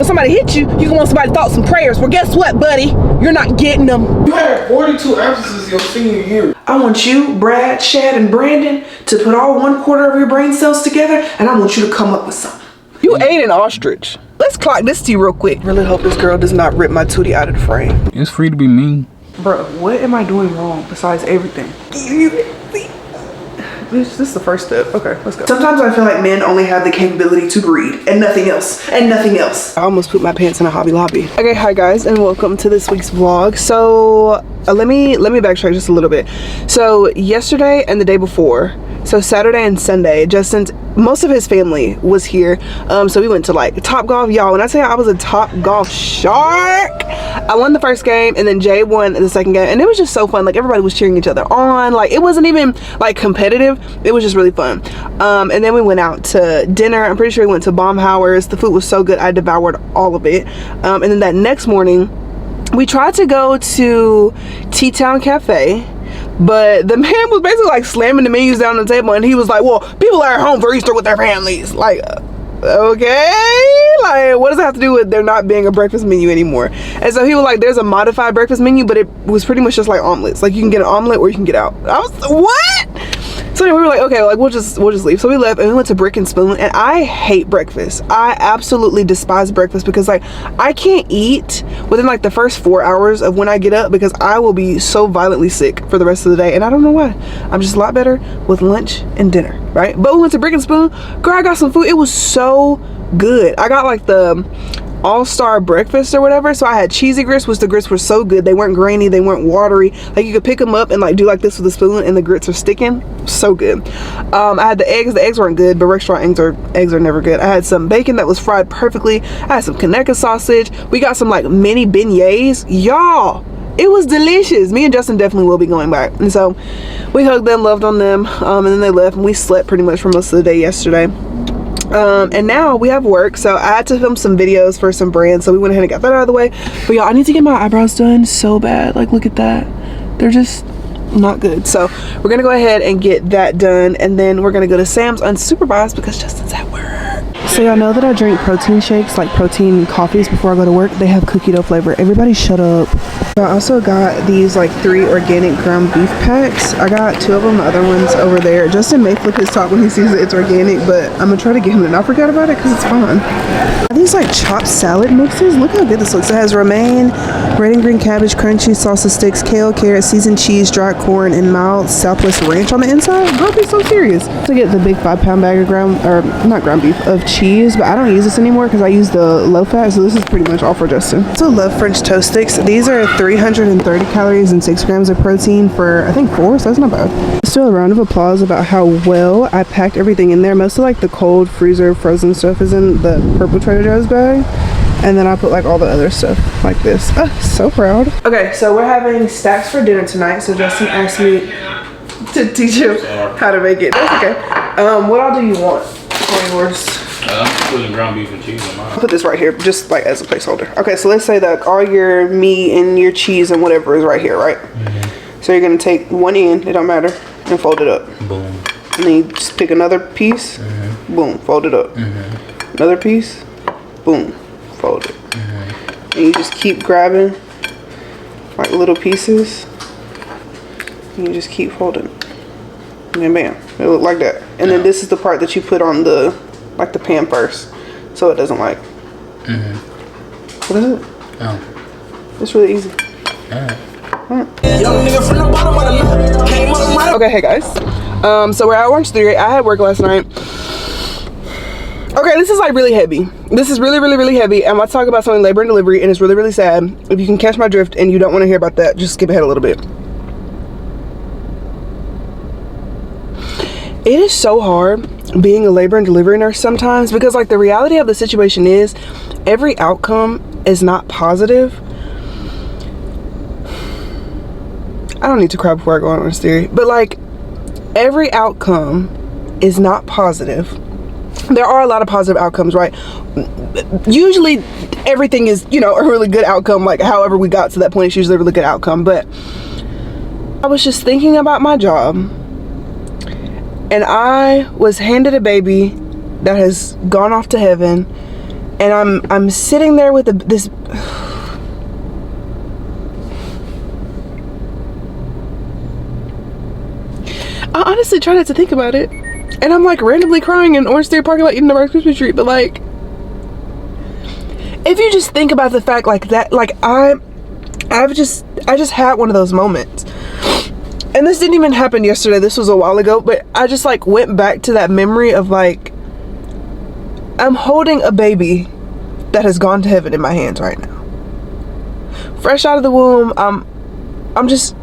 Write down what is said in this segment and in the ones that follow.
When somebody hit you, you can want somebody thoughts and prayers. Well, guess what, buddy? You're not getting them. You had 42 absences your senior year. I want you, Brad, Shad, and Brandon to put all 1/4 of your brain cells together, and I want you to come up with something. You ate an ostrich. Let's clock this to you real quick. Really hope this girl does not rip my tootie out of the frame. It's free to be mean. Bro, what am I doing wrong besides everything? This is the first step. Okay, let's go. Sometimes I feel like men only have the capability to breed and nothing else, and nothing else. I almost put my pants in a Hobby Lobby. Okay, hi guys, and welcome to this week's vlog. So let me backtrack just a little bit. So yesterday and the day before, so Saturday and Sunday, Justin's, most of his family was here. So we went to like Top Golf. Y'all, when I say I was a Top Golf shark, I won the first game and then Jay won the second game, and it was just so fun. Like everybody was cheering each other on. Like it wasn't even like competitive. It was just really fun. And then we went out to dinner. I'm pretty sure we went to Baumhauer's. The food was so good, I devoured all of it. And then that next morning, we tried to go to T-Town Cafe, but the man was basically like slamming the menus down on the table, and he was like, well, people are at home for Easter with their families. Like, okay, like what does it have to do with there not being a breakfast menu anymore? And so he was like, there's a modified breakfast menu, but it was pretty much just like omelets. Like you can get an omelet or you can get out. I was, what? So anyway, we were like, okay, like we'll just leave. So we left and we went to Brick and Spoon, and I hate breakfast. I absolutely despise breakfast because like I can't eat within like the first 4 hours of when I get up because I will be so violently sick for the rest of the day, and I don't know why. I'm just a lot better with lunch and dinner, right? But we went to Brick and Spoon. Girl, I got some food. It was so good. I got like the all-star breakfast or whatever, so I had cheesy grits, which the grits were so good. They weren't grainy, they weren't watery. Like you could pick them up and like do like this with a spoon and the grits are sticking. So good. I had the eggs weren't good, but restaurant eggs are never good. I had some bacon that was fried perfectly. I had some Kaneka sausage. We got some like mini beignets. Y'all, it was delicious. Me and Justin definitely will be going back. And so we hugged them, loved on them, and then they left, and we slept pretty much for most of the day yesterday. And now we have work, so I had to film some videos for some brands, so we went ahead and got that out of the way. But y'all, I need to get my eyebrows done so bad. Like, look at that. They're just not good. So we're gonna go ahead and get that done, and then we're gonna go to Sam's unsupervised because Justin's at work. So y'all know that I drink protein shakes, like protein coffees, before I go to work. They have cookie dough flavor. Everybody shut up. I also got these like 3 organic ground beef packs. I got 2 of them, the other one's over there. Justin may flip his top when he sees that it's organic, but I'm gonna try to get him to not forget about it because it's fun. These like chopped salad mixes, look how good this looks. It has romaine, red and green cabbage, crunchy salsa sticks, kale, carrot, seasoned cheese, dried corn, and mild Southwest ranch on the inside. Girl, be so serious. To get the big 5-pound bag of ground beef of cheese, but I don't use this anymore because I use the low fat, so this is pretty much all for Justin. I also love French toast sticks. These are 330 calories and 6 grams of protein for I think 4, so that's not bad. Let's do a round of applause about how well I packed everything in there. Most of like the cold freezer frozen stuff is in the purple Trader Joe's bag, and then I put like all the other stuff like this. So proud. Okay, so we're having stacks for dinner tonight, so Justin asked me to teach him how to make it. That's okay. What all do you want for yours? I'm putting ground beef and cheese on mine. I'll put this right here, just like as a placeholder. Okay, so let's say that all your meat and your cheese and whatever is right here, right? Mm-hmm. So you're gonna take one end, it don't matter, and fold it up. Boom. And then you just pick another piece, boom, fold it up. Another piece, boom, fold it. And you just keep grabbing like little pieces, and you just keep folding. And then bam, it look like that. And then this is the part that you put on the like the pan first, so it doesn't like. What is it? Oh, it's really easy. Okay, hey guys. So we're at Orange Theory. I had work last night. Okay, this is like really heavy. This is really heavy. I'm about to talk about something labor and delivery, and it's really sad. If you can catch my drift and you don't want to hear about that, just skip ahead a little bit. It is so hard being a labor and delivery nurse sometimes, because like the reality of the situation is every outcome is not positive. I don't need to cry before I go on Orange Theory, but like every outcome is not positive. There are a lot of positive outcomes, right? Usually everything is, you know, a really good outcome. Like however we got to that point, it's usually a really good outcome. But I was just thinking about my job, and I was handed a baby that has gone off to heaven, And I'm sitting there with this. I honestly try not to think about it. And I'm like randomly crying in Orange Theory parking lot eating a Rice Krispie treat. But like, if you just think about the fact like that, like I just had one of those moments. And this didn't even happen yesterday. This was a while ago. But I just like went back to that memory of like, I'm holding a baby that has gone to heaven in my hands right now. Fresh out of the womb. I'm just,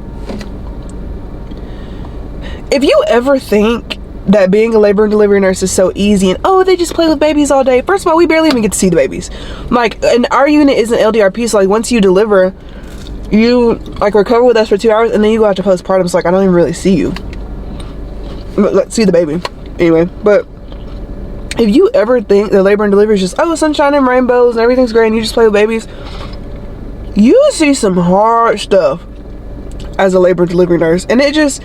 if you ever think that being a labor and delivery nurse is so easy and oh, they just play with babies all day. First of all, we barely even get to see the babies. Like, and our unit isn't LDRP, so like once you deliver, you like recover with us for 2 hours and then you go out to postpartum. It's like I don't even really see you. But let's see the baby. Anyway, but if you ever think that labor and delivery is just, oh, sunshine and rainbows and everything's great and you just play with babies, you see some hard stuff as a labor and delivery nurse. And it just,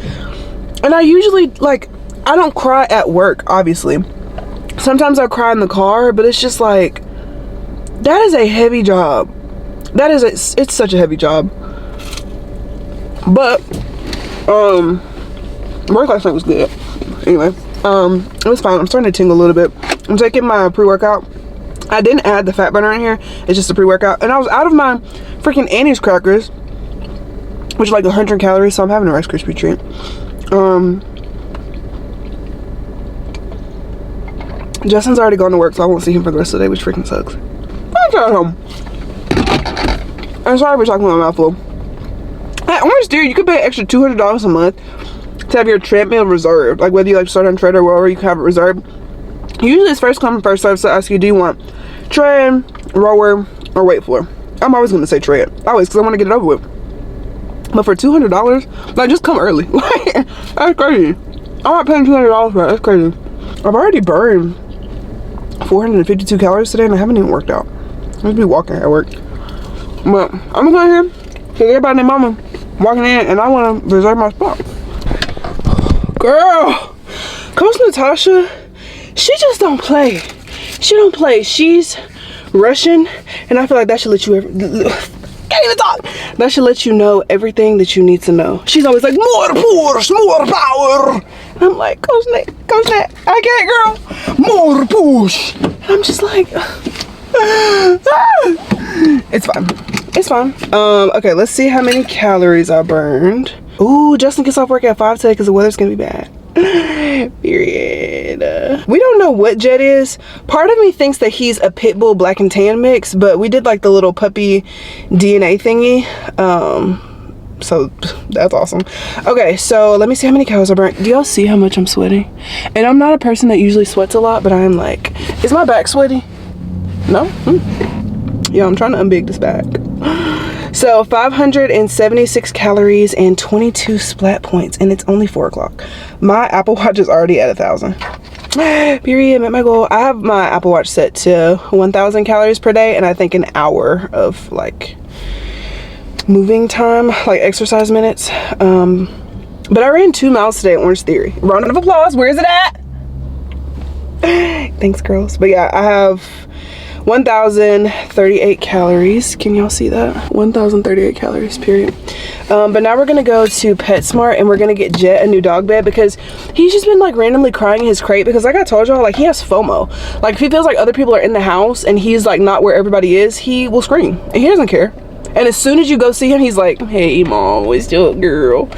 and I usually, like, I don't cry at work, obviously. Sometimes I cry in the car, but it's just like, that is a heavy job. It's such a heavy job. But, work last night was good. Anyway, it was fine. I'm starting to tingle a little bit. I'm taking my pre-workout. I didn't add the fat burner in here. It's just a pre-workout. And I was out of my freaking Annie's crackers, which are like 100 calories, so I'm having a Rice Krispie treat. Justin's already gone to work, so I won't see him for the rest of the day, which freaking sucks. I'm at home. I'm sorry for talking with my mouth full. At Orange Theory, you could pay an extra $200 a month to have your treadmill reserved. Like whether you like start on tread or wherever, you can have it reserved. Usually it's first come first serve, so I ask you, do you want tread, rower, or weight floor? I'm always gonna say tread, always, because I want to get it over with. But for $200, like just come early. Like that's crazy. I'm not paying $200 for it. That's crazy. I've already burned 452 calories today and I haven't even worked out. I'm just be walking at work. But I'm going here because everybody and their mama walking in and I want to reserve my spot. Girl, Coach Natasha, she just don't play. She don't play. She's Russian and I feel like that should let you can't even talk. That should let you know everything that you need to know. She's always like, more push, more power. And I'm like, Coach Nat, I can't, girl. More push. And I'm just like, it's fine. It's fine. Okay, let's see how many calories I burned. Ooh, Justin gets off work at 5 today because the weather's gonna be bad. Period. We don't know what Jet is. Part of me thinks that he's a pit bull black and tan mix, but we did like the little puppy DNA thingy. So that's awesome. Okay, so let me see how many calories I burnt. Do y'all see how much I'm sweating? And I'm not a person that usually sweats a lot, but I'm like, is my back sweaty? No? Yeah, I'm trying to unbig this back. So 576 calories and 22 splat points, and it's only 4 o'clock. My Apple Watch is already at 1,000. Period. Met my goal. I have my Apple Watch set to 1,000 calories per day, and I think an hour of like moving time, like exercise minutes. But I ran 2 miles today at Orange Theory. Round of applause. Where is it at? Thanks, girls. But yeah, I have 1,038 calories. Can y'all see that? 1,038 calories, period. But now we're gonna go to PetSmart and we're gonna get Jet a new dog bed because he's just been like randomly crying in his crate because like I told y'all, like he has FOMO. Like if he feels like other people are in the house and he's like not where everybody is, he will scream and he doesn't care. And as soon as you go see him, he's like, hey mom, what's up, girl?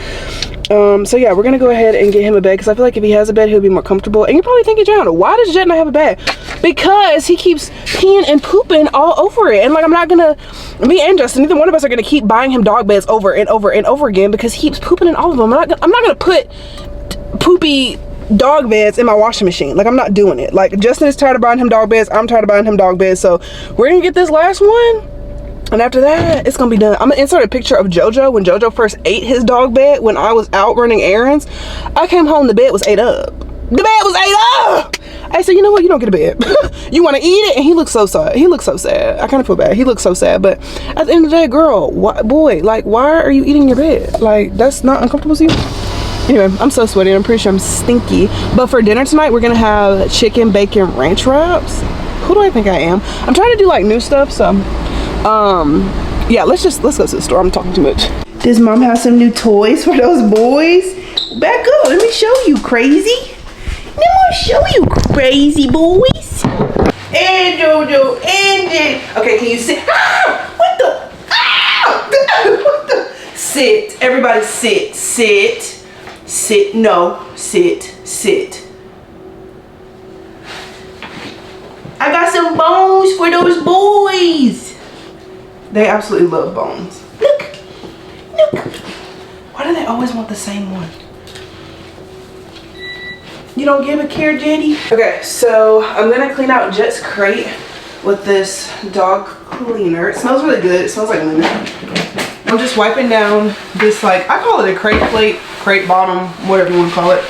So yeah, we're gonna go ahead and get him a bed because I feel like if he has a bed, he'll be more comfortable. And you're probably thinking, John, why does Jet not have a bed? Because he keeps peeing and pooping all over it. And like, I'm not gonna, me and Justin, neither one of us are gonna keep buying him dog beds over and over and over again because he keeps pooping in all of them. I'm not gonna put poopy dog beds in my washing machine. Like, I'm not doing it. Like, Justin is tired of buying him dog beds. I'm tired of buying him dog beds. So we're gonna get this last one. And after that, it's gonna be done. I'm gonna insert a picture of JoJo when JoJo first ate his dog bed when I was out running errands. I came home, the bed was ate up. The bed was ate up! I said, you know what, you don't get a bed. You wanna eat it? And he looks so sad. He looks so sad. I kinda feel bad. He looks so sad. But at the end of the day, girl, boy, like, why are you eating your bed? Like, that's not uncomfortable to you? Anyway, I'm so sweaty. I'm pretty sure I'm stinky. But for dinner tonight, we're gonna have chicken bacon ranch wraps. Who do I think I am? I'm trying to do like new stuff, so yeah, let's go to the store. I'm talking too much. Does mom have some new toys for those boys? Back up, let me show you, crazy. Let me show you, crazy boys. And Jojo, and Jen. Okay, can you sit? Ah! What the? Ah! What the? Sit, everybody sit, sit, sit, no, sit, sit. I got some bones for those boys. They absolutely love bones. Look, look. Why do they always want the same one? You don't give a care, Jetty? Okay, so I'm gonna clean out Jet's crate with this dog cleaner. It smells really good. It smells like lemon. I'm just wiping down this, like, I call it a crate plate, crate bottom, whatever you want to call it.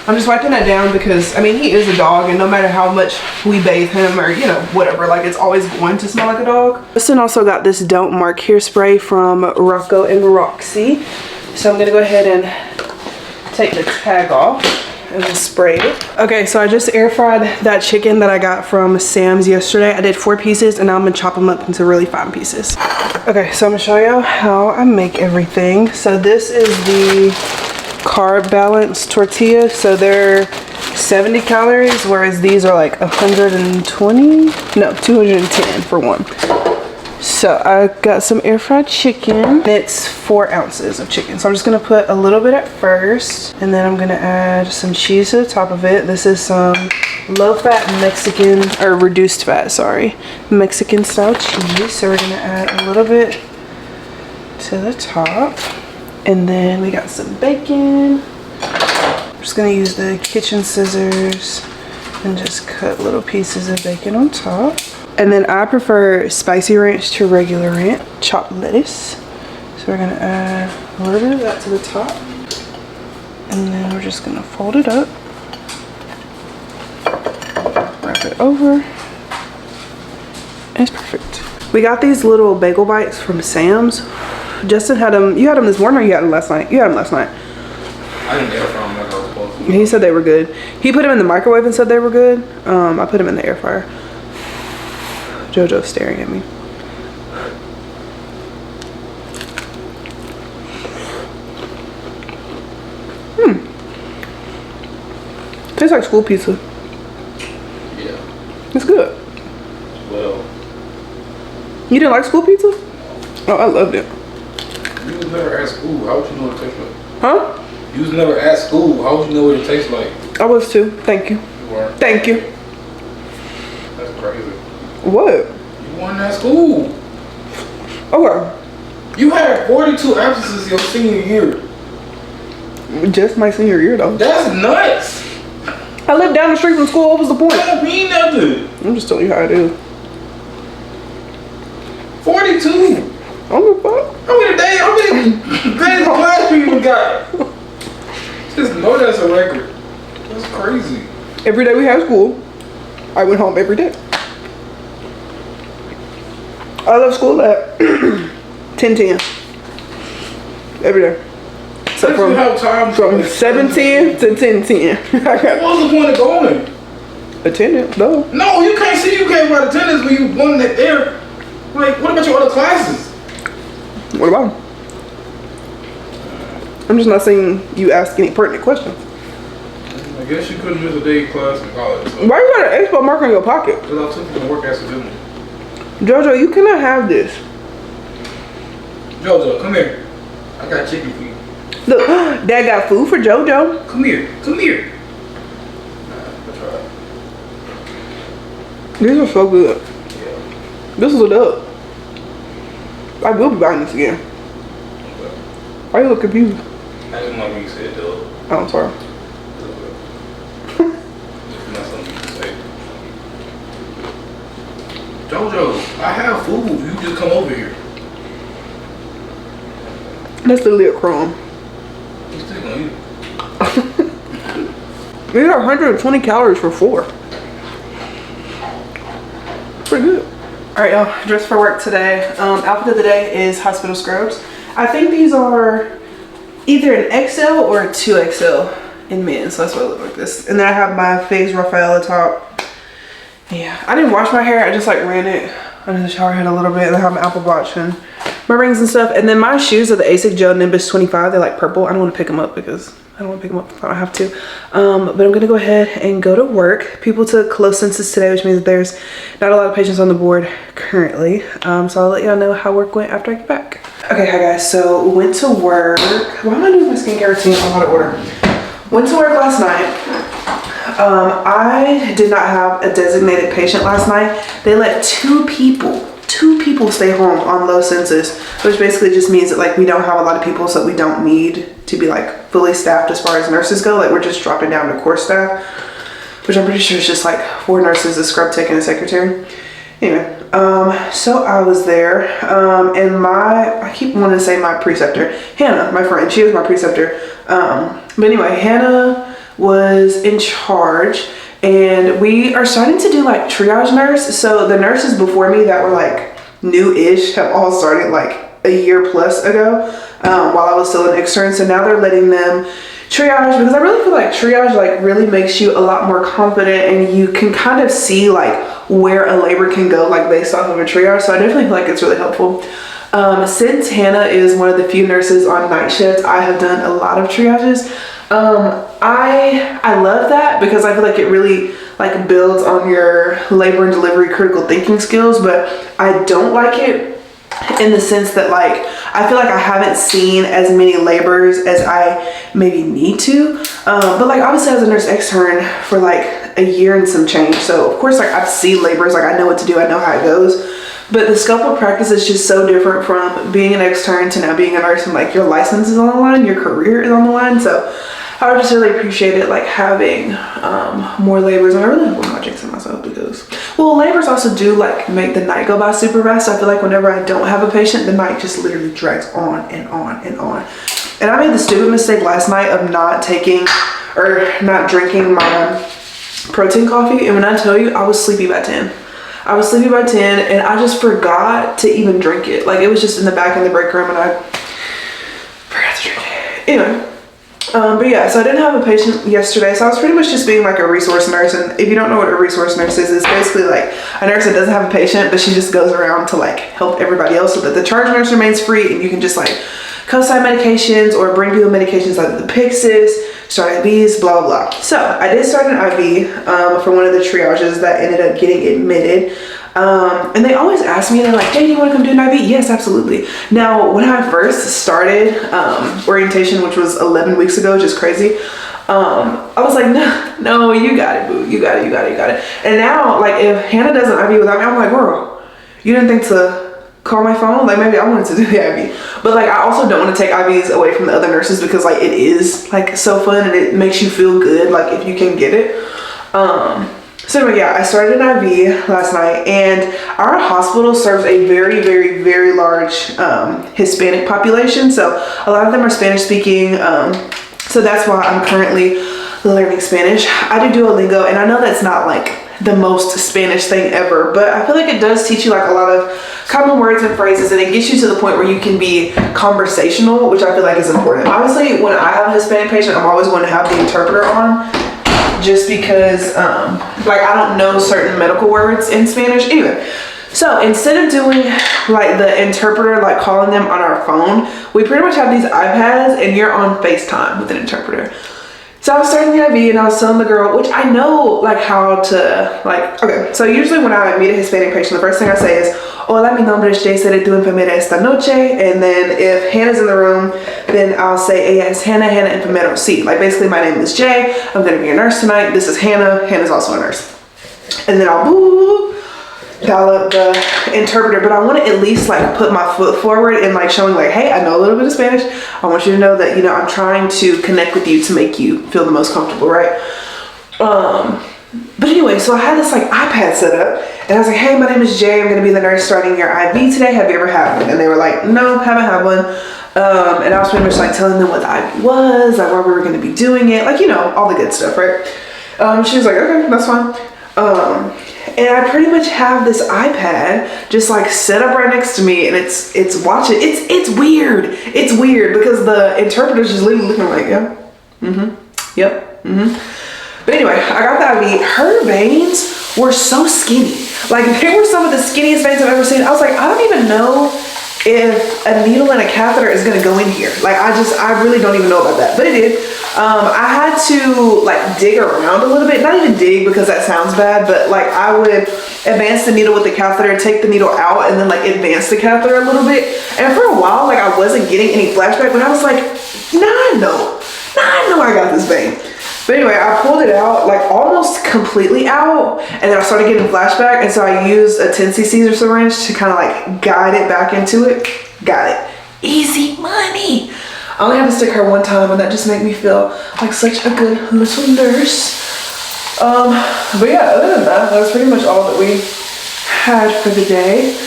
I'm just wiping that down because, I mean, he is a dog, and no matter how much we bathe him or, you know, whatever, like, it's always going to smell like a dog. Kristen also got this Don't Mark hairspray from Rocco and Roxy. So I'm gonna go ahead and take the tag off and we'll spray it. Okay, so I just air fried that chicken that I got from Sam's yesterday. I did 4 pieces and now I'm gonna chop them up into really fine pieces. Okay, so I'm gonna show you how I make everything. So this is the carb balance tortilla. So they're 70 calories, whereas these are like 120, no, 210 for one. So I got some air fried chicken. It's 4 ounces of chicken. So I'm just gonna put a little bit at first, and then I'm gonna add some cheese to the top of it. This is some low fat Mexican, or reduced fat, sorry, Mexican style cheese. So we're gonna add a little bit to the top. And then we got some bacon. I'm just gonna use the kitchen scissors and just cut little pieces of bacon on top. And then I prefer spicy ranch to regular ranch, chopped lettuce. So we're gonna add a little bit of that to the top. And then we're just gonna fold it up, wrap it over, and it's perfect. We got these little bagel bites from Sam's. Justin had them, you had them this morning or you had them last night? You had them last night. I didn't get it from him like I was supposed to. He said they were good. He put them in the microwave and said they were good. I put them in the air fryer. JoJo's staring at me. Tastes like school pizza. Yeah. It's good. Well. You didn't like school pizza? Oh, I loved it. You was never at school. How would you know what it tastes like? Huh? You was never at school. How would you know what it tastes like? I was too. Thank you. You weren't. Thank you. That's crazy. What? You weren't at school. Okay. You had 42 absences your senior year. Just my senior year though. That's nuts. I lived down the street from school. What was the point? That don't mean nothing. I'm just telling you how it is. 42. I don't give a fuck. How many days class people got? Just know that's a record. That's crazy. Every day we had school, I went home every day. I left school at 10:10 every day. So from 7:10 to 10:10. What was the point of going? Attendance, no. No, you can't see. You can't write attendance when you won that there. Like, what about your other classes? What about them? I'm just not saying you ask any pertinent questions. I guess you couldn't miss a day of class in college. So. Why you got an expo mark on your pocket? Because I took it to work accidentally. JoJo, you cannot have this. JoJo, come here. I got chicken for you. Look, Dad got food for JoJo. Come here. Come here. I'll try it. These are so good. Yeah. This is a dub. I will be buying this again. Why you look confused? I didn't like when you said dub. Oh, I'm sorry. It's not something you can say. JoJo, I have food. You just come over here. That's literally a crumb. You still gonna eat it. These are 120 calories for 4. Pretty good. Alright y'all, dressed for work today. Outfit of the day is hospital scrubs. I think these are either an XL or a 2XL in men, so that's why I look like this. And then I have my Phase Raphael top Yeah, I didn't wash my hair. I just like ran it under the shower head a little bit, and I have my Apple Watch and my rings and stuff. And then my shoes are the Asics Gel Nimbus 25. They're like purple. I don't want to pick them up because I don't want to pick them up if I don't have to. But I'm gonna go ahead and go to work. People took close census today, which means that there's not a lot of patients on the board currently. So I'll let y'all know how work went after I get back. Okay, hi guys. So went to work. Why am I doing my skincare routine out of order? Went to work last night. I did not have a designated patient last night. They let two people stay home on low census, which basically just means that like we don't have a lot of people, so we don't need to be like fully staffed as far as nurses go. Like we're just dropping down to core staff, which I'm pretty sure is just like 4 nurses, a scrub tech, and a secretary. Anyway, so I was there, and I keep wanting to say my preceptor, Hannah, my friend, she was my preceptor. But anyway, Hannah was in charge, and we are starting to do like triage nurse. So the nurses before me that were like new-ish have all started like a year plus ago, while I was still an extern. So now they're letting them triage, because I really feel like triage like really makes you a lot more confident, and you can kind of see like where a labor can go like based off of a triage. So I definitely feel like it's really helpful. Since Hannah is one of the few nurses on night shift, I have done a lot of triages. I love that because I feel like it really like builds on your labor and delivery critical thinking skills, but I don't like it in the sense that like I feel like I haven't seen as many labors as I maybe need to, but like obviously I was a nurse extern for like a year and some change, so of course like I've seen labors, like I know what to do, I know how it goes. But the scope of practice is just so different from being an extern to now being a nurse, and like your license is on the line, your career is on the line. So I would just really appreciate it like having more labors. And I really hope I'm not jinxing myself because, well, labors also do like make the night go by super fast. I feel like whenever I don't have a patient, the night just literally drags on and on and on. And I made the stupid mistake last night of not drinking my protein coffee. And when I tell you, I was sleepy by 10. I was sleepy by 10, and I just forgot to even drink it. Like it was just in the back in the break room, and I forgot to drink it. Anyway, but yeah, so I didn't have a patient yesterday, so I was pretty much just being like a resource nurse. And if you don't know what a resource nurse is, it's basically like a nurse that doesn't have a patient, but she just goes around to like help everybody else so that the charge nurse remains free, and you can just like co-sign medications or bring people medications like the Pyxis, start IVs, blah, blah, blah. So I did start an IV for one of the triages that ended up getting admitted. And they always ask me, they're like, hey, do you want to come do an IV? Yes, absolutely. Now, when I first started orientation, which was 11 weeks ago, just crazy, I was like, no, you got it, boo. You got it. And now, like, if Hannah does an IV without me, I'm like, girl, you didn't think to call my phone? Like maybe I wanted to do the IV, but like I also don't want to take IVs away from the other nurses because like it is like so fun and it makes you feel good like if you can get it. So anyway, yeah, I started an IV last night, and our hospital serves a very, very, very large Hispanic population. So a lot of them are Spanish speaking. So that's why I'm currently learning Spanish. I do Duolingo, and I know that's not like the most Spanish thing ever, but I feel like it does teach you like a lot of common words and phrases, and it gets you to the point where you can be conversational, which I feel like is important. Obviously, when I have a Hispanic patient, I'm always going to have the interpreter on, just because like I don't know certain medical words in Spanish. Anyway, so instead of doing like the interpreter, like calling them on our phone, we pretty much have these iPads and you're on FaceTime with an interpreter. So I was starting the IV and I was telling the girl, which I know like how to like, okay, so usually when I meet a Hispanic patient, the first thing I say is, hola, mi nombre es Jay, seré tu enfermera esta noche. And then if Hannah's in the room, then I'll say, ella es Hannah enfermero sí. Like basically my name is Jay, I'm gonna be a nurse tonight. This is Hannah, Hannah's also a nurse. And then I'll dial up the interpreter, but I want to at least like put my foot forward and like showing like, hey, I know a little bit of Spanish. I want you to know that, you know, I'm trying to connect with you to make you feel the most comfortable, right? But anyway, so I had this like iPad set up, and I was like, hey, my name is Jay, I'm gonna be the nurse starting your IV today. Have you ever had one? And they were like, no, haven't had one. And I was pretty much like telling them what the IV was, like why we were gonna be doing it, like, you know, all the good stuff, right? She was like, okay, that's fine. And I pretty much have this iPad just like set up right next to me, and it's watching. It's weird. It's weird because the interpreter's just looking like, yeah, yep. But anyway, I got the IV. Her veins were so skinny. Like they were some of the skinniest veins I've ever seen. I was like, I don't even know if a needle and a catheter is gonna go in here. Like I really don't even know about that, but it did. I had to like dig around a little bit, not even dig because that sounds bad, but like I would advance the needle with the catheter, take the needle out, and then like advance the catheter a little bit. And for a while, like I wasn't getting any flashback, but I was like, now I know I got this vein. But anyway, I pulled it out like almost completely out, and then I started getting flashback, and so I used a 10cc syringe to kind of like guide it back into it. Got it. Easy money. I only had to stick her one time, and that just made me feel like such a good little nurse. But yeah, other than that, that was pretty much all that we had for the day.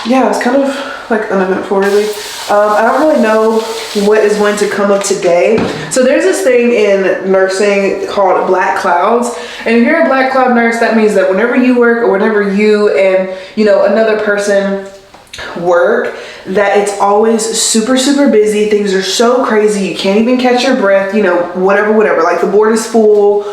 Yeah, it was kind of like uneventful, really. I don't really know what is going to come of today. So there's this thing in nursing called black clouds. And if you're a black cloud nurse, that means that whenever you work or whenever you and, you know, another person work, that it's always super, super busy. Things are so crazy. You can't even catch your breath, you know, whatever. Like the board is full,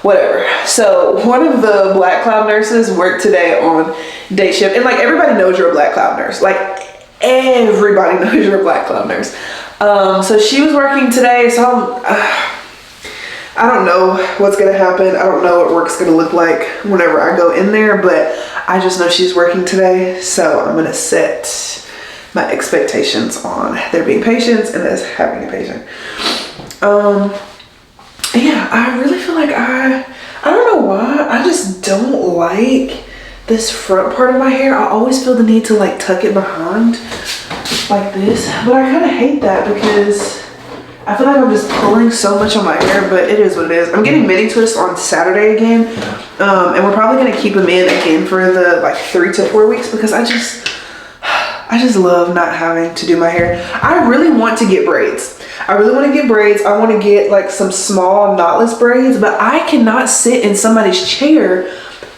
whatever. So one of the black cloud nurses worked today on day shift. And like everybody knows you're a black cloud nurse. Like everybody knows you're a black cloud nurse. So she was working today. So I don't know what's going to happen. I don't know what work's going to look like whenever I go in there, but I just know she's working today. So I'm going to set my expectations on there being patients and us having a patient. Yeah, I really feel like I don't know why, I just don't like this front part of my hair. I always feel the need to like tuck it behind like this, but I kind of hate that because I feel like I'm just pulling so much on my hair, but it is what it is. I'm getting mini twists on Saturday again, and we're probably gonna keep them in again for the like 3 to 4 weeks because I just love not having to do my hair. I really want to get braids. I really want to get braids. I want to get like some small knotless braids, but I cannot sit in somebody's chair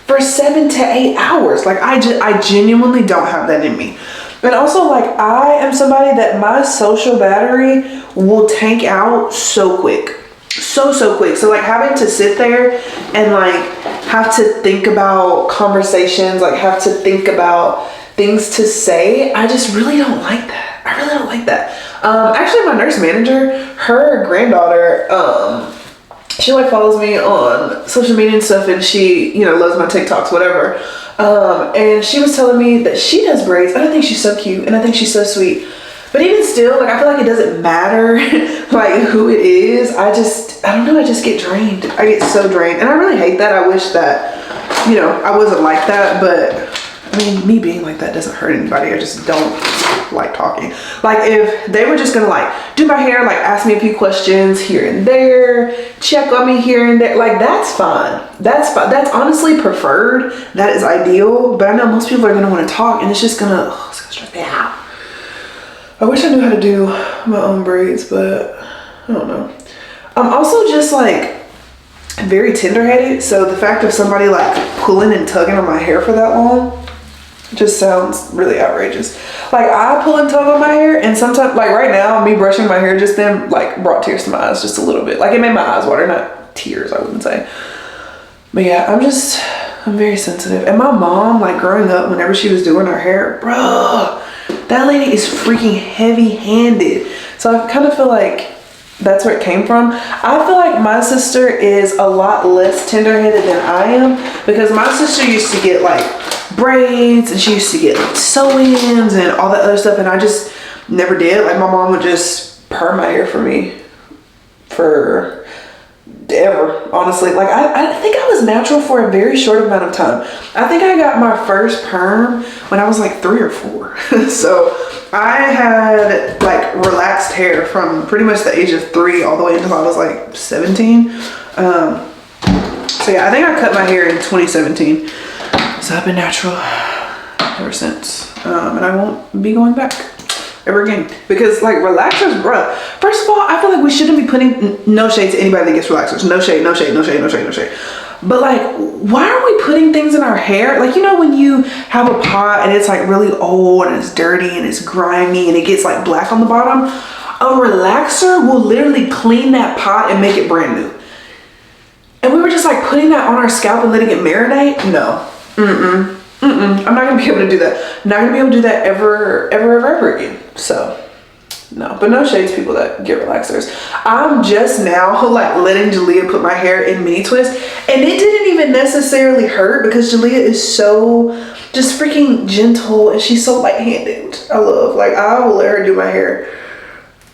for 7 to 8 hours. Like I genuinely don't have that in me. And also like I am somebody that my social battery will tank out so quick. So quick. So like having to sit there and like have to think about conversations, like have to think about things to say, I just really don't like that. I really don't like that. Actually my nurse manager, her granddaughter, she like follows me on social media and stuff, and she, you know, loves my TikToks, whatever. And she was telling me that she does braids, and I think she's so cute, and I think she's so sweet. But even still, like I feel like it doesn't matter like who it is. I don't know, I just get drained. I get so drained, and I really hate that. I wish that, you know, I wasn't like that, but I mean, me being like that doesn't hurt anybody. I just don't like talking. Like if they were just gonna like do my hair, like ask me a few questions here and there, check on me here and there, like that's fine. That's fine. That's honestly preferred. That is ideal. But I know most people are gonna want to talk, and it's gonna stress me out. I wish I knew how to do my own braids, but I don't know. I'm also just like very tender-headed, so the fact of somebody like pulling and tugging on my hair for that long just sounds really outrageous. Like I pull and tug on my hair, and sometimes like right now me brushing my hair just then like brought tears to my eyes just a little bit. Like it made my eyes water, not tears I wouldn't say. But yeah, I'm very sensitive. And my mom, like growing up, whenever she was doing her hair, bruh, that lady is freaking heavy-handed. So I kind of feel like that's where it came from. I feel like my sister is a lot less tender-headed than I am, because my sister used to get like braids, and she used to get like sew-ins and all that other stuff, and I just never did. Like my mom would just perm my hair for me for ever, honestly. Like I think I was natural for a very short amount of time. I think I got my first perm when I was like 3 or 4. So I had like relaxed hair from pretty much the age of 3 all the way until I was like 17. So yeah, I think I cut my hair in 2017. So I've been natural ever since. And I won't be going back ever again, because like relaxers, bruh, first of all, I feel like we shouldn't be putting, no shade to anybody that gets relaxers, no shade, but like why are we putting things in our hair? Like, you know, when you have a pot and it's like really old and it's dirty and it's grimy and it gets like black on the bottom, a relaxer will literally clean that pot and make it brand new. And we were just like putting that on our scalp and letting it marinate. No, I'm not gonna be able to do that. Not gonna be able to do that ever again. So no, but no shades people that get relaxers. I'm just now like letting Jalea put my hair in mini twists, and it didn't even necessarily hurt because Jalea is so just freaking gentle and she's so light-handed. I will let her do my hair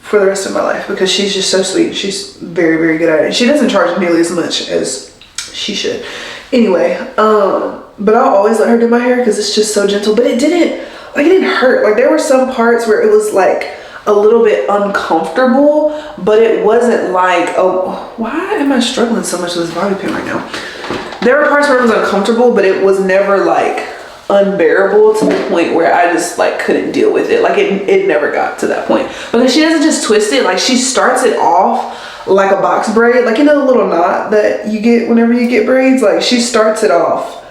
for the rest of my life because she's just so sweet. She's very, very good at it. She doesn't charge nearly as much as she should. Anyway, but I'll always let her do my hair because it's just so gentle. But it didn't hurt. Like there were some parts where it was like a little bit uncomfortable, but it wasn't like, oh, why am I struggling so much with this bobby pin right now? There were parts where it was uncomfortable, but it was never like unbearable to the point where I just like couldn't deal with it. Like it never got to that point because she doesn't just twist it. Like she starts it off like a box braid, like you know the little knot that you get whenever you get braids. Like she starts it off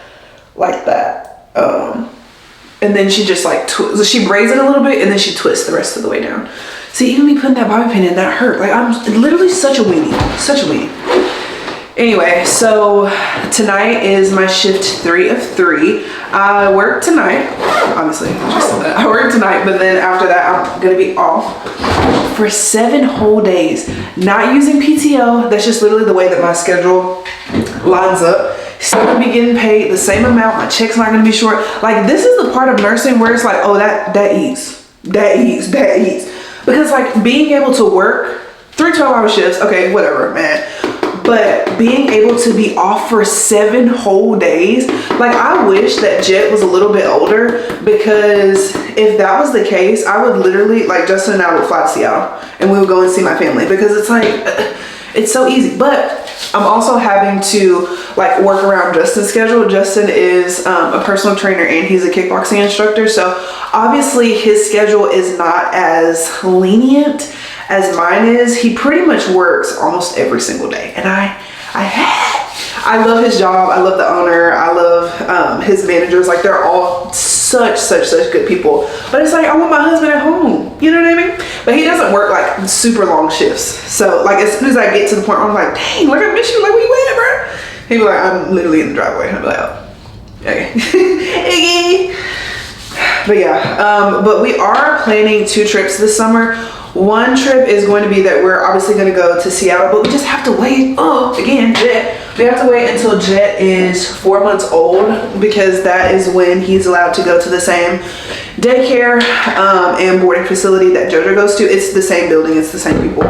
like that, and then she just like she braids it a little bit and then she twists the rest of the way down. See, even me putting that bobby pin in, that hurt. Like I'm literally such a weenie. Anyway, so tonight is my shift 3 of 3. I work tonight, obviously, I just said that. I work tonight, but then after that, I'm gonna be off for 7 whole days. Not using PTO, that's just literally the way that my schedule lines up. Still gonna be getting paid the same amount, my check's not gonna be short. Like this is the part of nursing where it's like, oh, that eats. Because like being able to work 3 12-hour shifts, okay, whatever, man. But being able to be off for 7 whole days, like I wish that Jet was a little bit older because if that was the case, I would literally, like Justin and I would fly to Seattle and we would go and see my family because it's like, it's so easy. But I'm also having to like work around Justin's schedule. Justin is a personal trainer and he's a kickboxing instructor. So obviously his schedule is not as lenient as mine is. He pretty much works almost every single day, and I love his job. I love the owner. I love his managers. Like they're all such good people. But it's like I want my husband at home. You know what I mean? But he doesn't work like super long shifts. So like as soon as I get to the point where I'm like, dang, like I miss you. Like where you at, bro? He'd be like, I'm literally in the driveway. And I'd be like, oh, okay. But yeah, but we are planning 2 trips this summer. One trip is going to be that we're obviously going to go to Seattle, but we just have to wait. Oh, again, Jet. We have to wait until Jet is 4 months old because that is when he's allowed to go to the same daycare and boarding facility that JoJo goes to. It's the same building. It's the same people.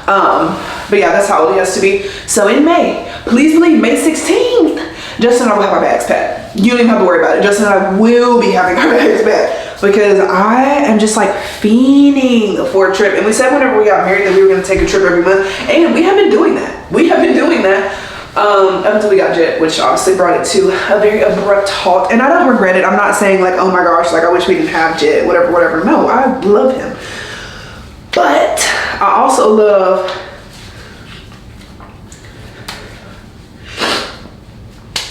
But yeah, that's how old he has to be. So in May, please believe May 16th, Justin and I will have our bags packed. You don't even have to worry about it. Justin and I will be having our bags packed because I am just like fiending for a trip. And we said whenever we got married that we were going to take a trip every month. And we have been doing that. Up until we got Jet, which obviously brought it to a very abrupt halt. And I don't regret it. I'm not saying like, oh my gosh, like I wish we didn't have Jet, whatever. No, I love him. But I also love,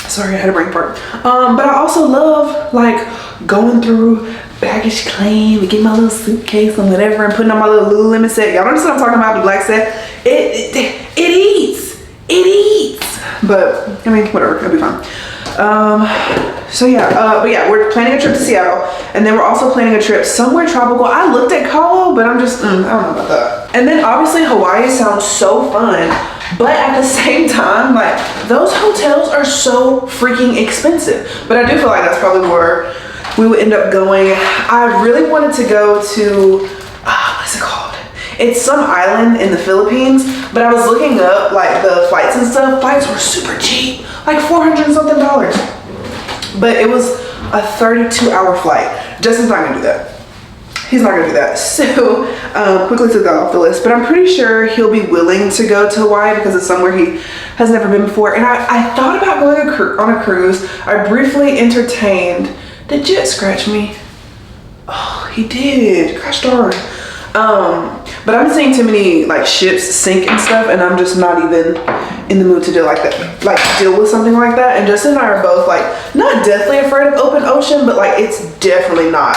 sorry, I had a brain fart. But I also love like going through baggage claim and getting my little suitcase and whatever and putting on my little Lululemon set. Y'all understand what I'm talking about, the black set? It eats. But I mean, whatever, it'll be fine. So yeah, but yeah, we're planning a trip to Seattle, and then we're also planning a trip somewhere tropical. I looked at Cabo, but I'm just, I don't know about that. And then obviously Hawaii sounds so fun, but at the same time, like those hotels are so freaking expensive. But I do feel like that's probably where we would end up going. I really wanted to go to, what is it called? It's some island in the Philippines, but I was looking up like the flights and stuff. Flights were super cheap, like $400 and something. But it was a 32-hour flight. Justin's not gonna do that. He's not gonna do that. So quickly took that off the list, but I'm pretty sure he'll be willing to go to Hawaii because it's somewhere he has never been before. And I thought about going on a cruise. I briefly entertained. Did Jet scratch me? Oh, he did. Gosh darn. But I'm seeing too many like ships sink and stuff, and I'm just not even in the mood to deal like that, like deal with something like that. And Justin and I are both like not deathly afraid of open ocean, but like it's definitely not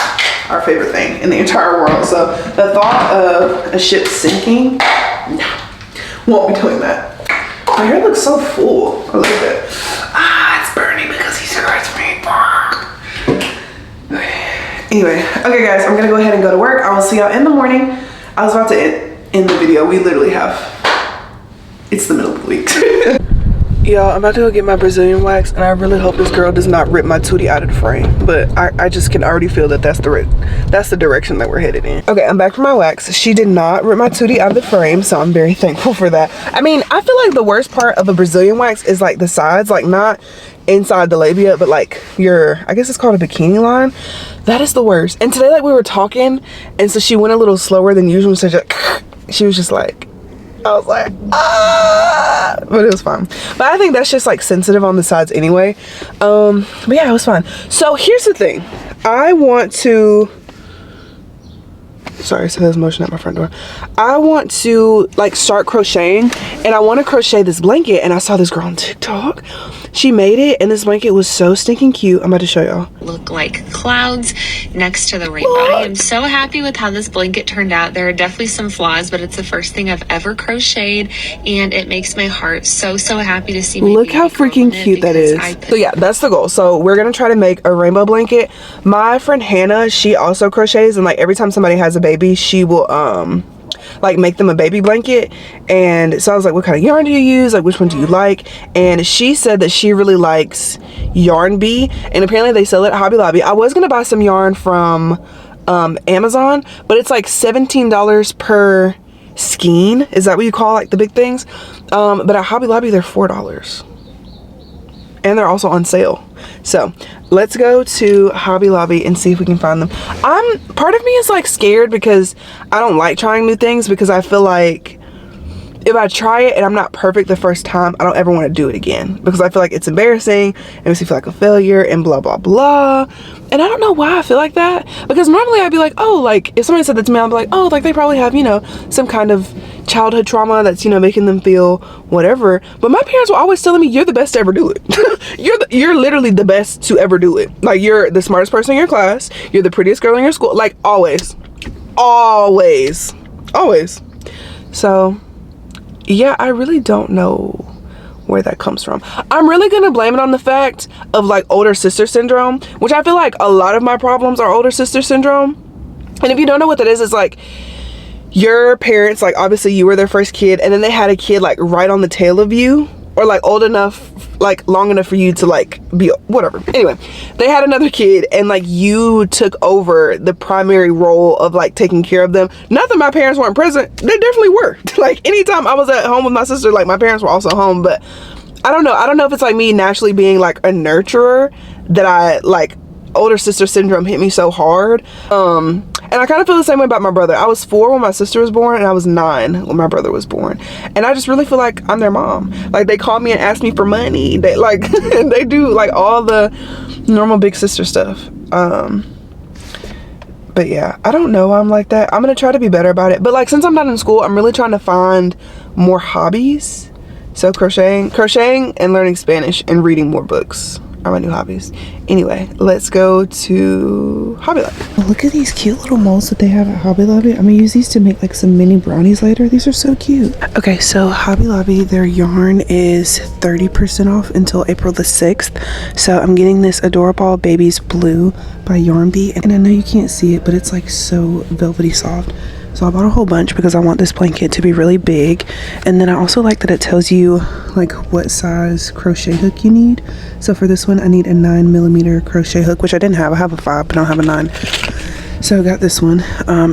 our favorite thing in the entire world. So the thought of a ship sinking, no, won't be doing that. My hair looks so full. I love it. Ah, it's burning because he scratched me. Anyway, okay guys, I'm gonna go ahead and go to work. I will see y'all in the morning. I was about to end the video. We literally have, it's the middle of the week. Y'all, I'm about to go get my Brazilian wax, and I really hope this girl does not rip my tootie out of the frame. But I just can already feel that that's the direction that we're headed in. Okay, I'm back for my wax. She did not rip my tootie out of the frame, so I'm very thankful for that. I mean, I feel like the worst part of a Brazilian wax is like the sides, like not inside the labia, but like your, I guess it's called a bikini line. That is the worst. And today, like, we were talking, and so she went a little slower than usual. So she was just like, I was like, ah, but it was fine. But I think that's just like sensitive on the sides anyway. But yeah, it was fine. So here's the thing. I want to, sorry, so there's motion at my front door. I want to like start crocheting, and I want to crochet this blanket, and I saw this girl on TikTok. She made it, and this blanket was so stinking cute. I'm about to show y'all. Look like clouds next to the rainbow. I am so happy with how this blanket turned out. There are definitely some flaws, but it's the first thing I've ever crocheted, and it makes my heart so happy to see my Look how freaking cute that is. So yeah, that's the goal. So we're gonna try to make a rainbow blanket. My friend Hannah, she also crochets, and like every time somebody has a baby, she will like make them a baby blanket. And so I was like, what kind of yarn do you use, like which one do you like? And she said that she really likes Yarn Bee, and apparently they sell it at Hobby Lobby. I was gonna buy some yarn from Amazon, but it's like $17 per skein. Is that what you call like the big things? But at Hobby Lobby they're $4, and they're also on sale. So let's go to Hobby Lobby and see if we can find them. Part of me is like scared because I don't like trying new things, because I feel like if I try it and I'm not perfect the first time, I don't ever want to do it again, because I feel like it's embarrassing and makes me feel like a failure and blah blah blah. And I don't know why I feel like that, because normally I'd be like, oh, like if somebody said that to me, I'd be like, oh, like they probably have, you know, some kind of childhood trauma that's, you know, making them feel whatever. But my parents were always telling me, you're the best to ever do it. you're literally the best to ever do it. Like, you're the smartest person in your class, you're the prettiest girl in your school, like always. So yeah, I really don't know where that comes from. I'm really gonna blame it on the fact of like older sister syndrome, which I feel like a lot of my problems are older sister syndrome. And if you don't know what that is, it's like your parents, like obviously you were their first kid, and then they had a kid like right on the tail of you, or like old enough, like long enough for you to like be whatever. Anyway, they had another kid, and like you took over the primary role of like taking care of them. Not that my parents weren't present, they definitely were. Like anytime I was at home with my sister, like my parents were also home. But I don't know if it's like me naturally being like a nurturer, that I like older sister syndrome hit me so hard. And I kind of feel the same way about my brother. I was 4 when my sister was born, and I was 9 when my brother was born. And I just really feel like I'm their mom. Like they call me and ask me for money. They like they do like all the normal big sister stuff. But yeah, I don't know why I'm like that. I'm gonna try to be better about it. But like since I'm not in school, I'm really trying to find more hobbies. So crocheting and learning Spanish and reading more books are my new hobbies. Anyway, let's go to Hobby Lobby. Look at these cute little molds that they have at Hobby Lobby. I'm gonna use these to make like some mini brownies later. These are so cute. Okay, so Hobby Lobby, their yarn is 30% off until April the 6th. So I'm getting this Adorable Babies Blue by Yarn Bee, and I know you can't see it, but it's like so velvety soft. So I bought a whole bunch because I want this blanket to be really big. And then I also like that it tells you like what size crochet hook you need. So for this one, I need a 9mm crochet hook, which I didn't have. I have a 5, but I don't have a 9. So I got this one.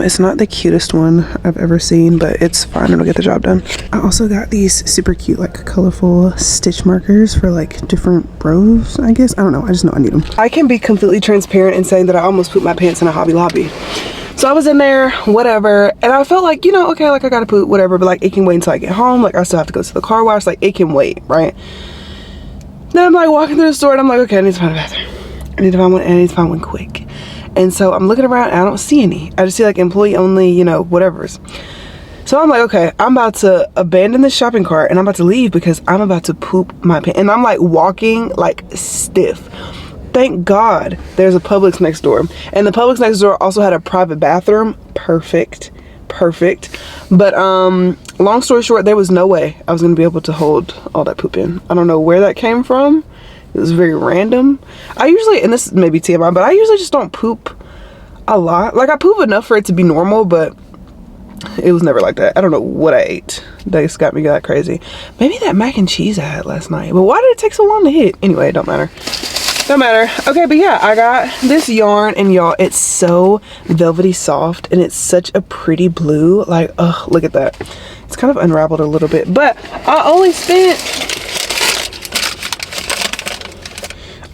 It's not the cutest one I've ever seen, but it's fine. It'll get the job done. I also got these super cute, like colorful stitch markers for like different rows, I guess. I don't know. I just know I need them. I can be completely transparent in saying that I almost pooped my pants in a Hobby Lobby. So I was in there, whatever, and I felt like, you know, okay, like I gotta poop, whatever, but like it can wait until I get home. Like I still have to go to the car wash, like it can wait, right? Then I'm like walking through the store, and I'm like, okay, I need to find a bathroom. I need to find one, and I need to find one quick. And so I'm looking around, and I don't see any. I just see like employee only, you know, whatever's. So I'm like, okay, I'm about to abandon the shopping cart, and I'm about to leave because I'm about to poop my pants. And I'm like walking like stiff. Thank God there's a Publix next door. And the Publix next door also had a private bathroom. Perfect. perfect. But long story short, there was no way I was gonna be able to hold all that poop in. I don't know where that came from. It was very random. I usually, and this may be TMI, but I usually just don't poop a lot. Like, I poop enough for it to be normal, but it was never like that. I don't know what I ate that just got me that crazy. Maybe that mac and cheese I had last night. But why did it take so long to hit? Anyway, it don't matter. Don't matter. Okay, but yeah, I got this yarn, and y'all, it's so velvety soft, and it's such a pretty blue. Like, oh, look at that. It's kind of unraveled a little bit, but I only spent,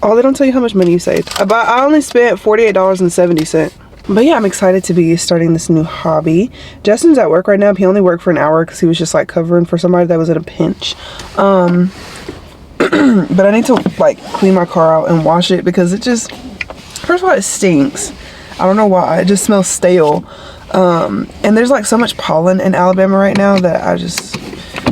oh, they don't tell you how much money you saved. But I only spent $48.70. But yeah, I'm excited to be starting this new hobby. Justin's at work right now. He only worked for an hour because he was just like covering for somebody that was in a pinch. But I need to like clean my car out and wash it because it just, first of all, it stinks. I don't know why. It just smells stale. And there's like so much pollen in Alabama right now that I just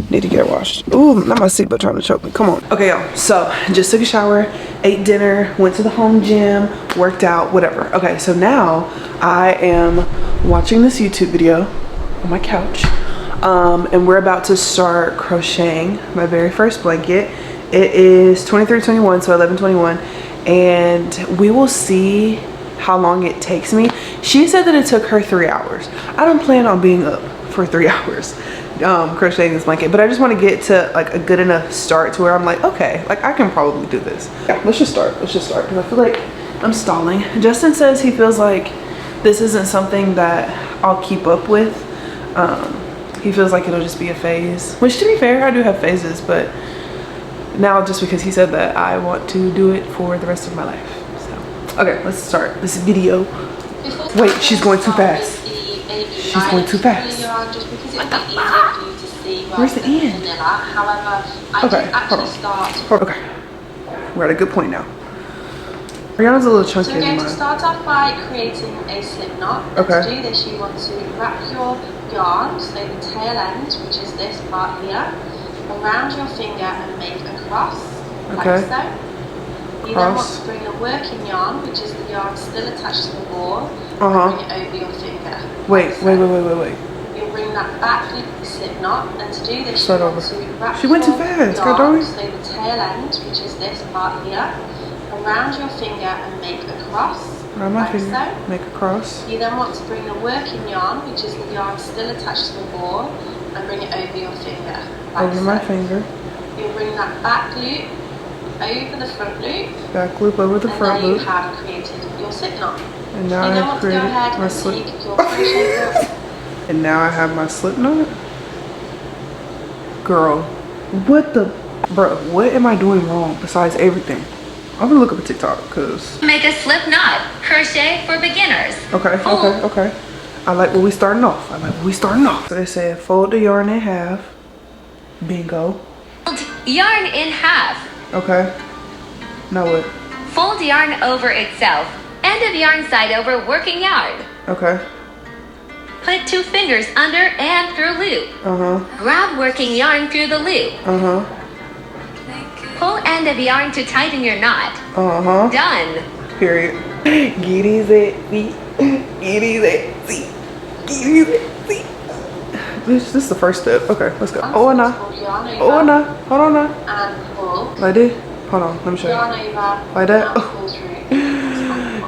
need to get it washed. Ooh, not my seatbelt trying to choke me. Come on. Okay, y'all. So just took a shower, ate dinner, went to the home gym, worked out, whatever. Okay, so now I am watching this YouTube video on my couch. And we're about to start crocheting my very first blanket. It is 23/21, so 11/21, and we will see how long it takes me. She said that it took her 3 hours. I don't plan on being up for 3 hours crocheting this blanket, but I just want to get to like a good enough start to where I'm like, okay, like I can probably do this. Yeah, let's just start because I feel like I'm stalling. Justin says he feels like this isn't something that I'll keep up with. He feels like it'll just be a phase, which, to be fair, I do have phases, but now just because he said that, I want to do it for the rest of my life. So okay, let's start this video. Wait, she's going too fast. She's going too fast. Where's the end? Okay, hold on. Okay, we're at a good point now. Rihanna's a little chunky. So we're going to start off by creating a slip knot. Okay. To do this, you want to wrap your yarn, so the tail end, which is this part here, around your finger and make a cross, like so. You then want to bring the working yarn, which is the yarn still attached to the ball, and bring it over your finger. Wait. You'll bring that back with the slip knot, and to do this, start you over. want to wrap She went too fast, yarn, so the tail end, which is this part here, around your finger and make a cross. Around my like finger, so. make a cross. You then want to bring the working yarn, which is the yarn still attached to the ball, and bring it over your finger. Like Over my finger. You'll bring that back loop over the front loop. Back loop over the front loop. And now you have created your slip knot. And now I have created my slip. And now I have my slip knot. Girl, what the, bro? What am I doing wrong besides everything? I'm gonna look up a TikTok because. Make a slip knot. Crochet for beginners. Okay. I like where we starting off. So they said fold the yarn in half. Bingo. Fold yarn in half. Okay. Now what? Fold yarn over itself. End of yarn side over working yarn. Okay. Put 2 fingers under and through loop. Grab working yarn through the loop. Pull end of yarn to tighten your knot. Done. Period. Get easy. Get easy. This is the first step. Okay, let's go. Oh no. Hold on now. And pull. Like this? Hold on, let me show you. Yarn over. Like that?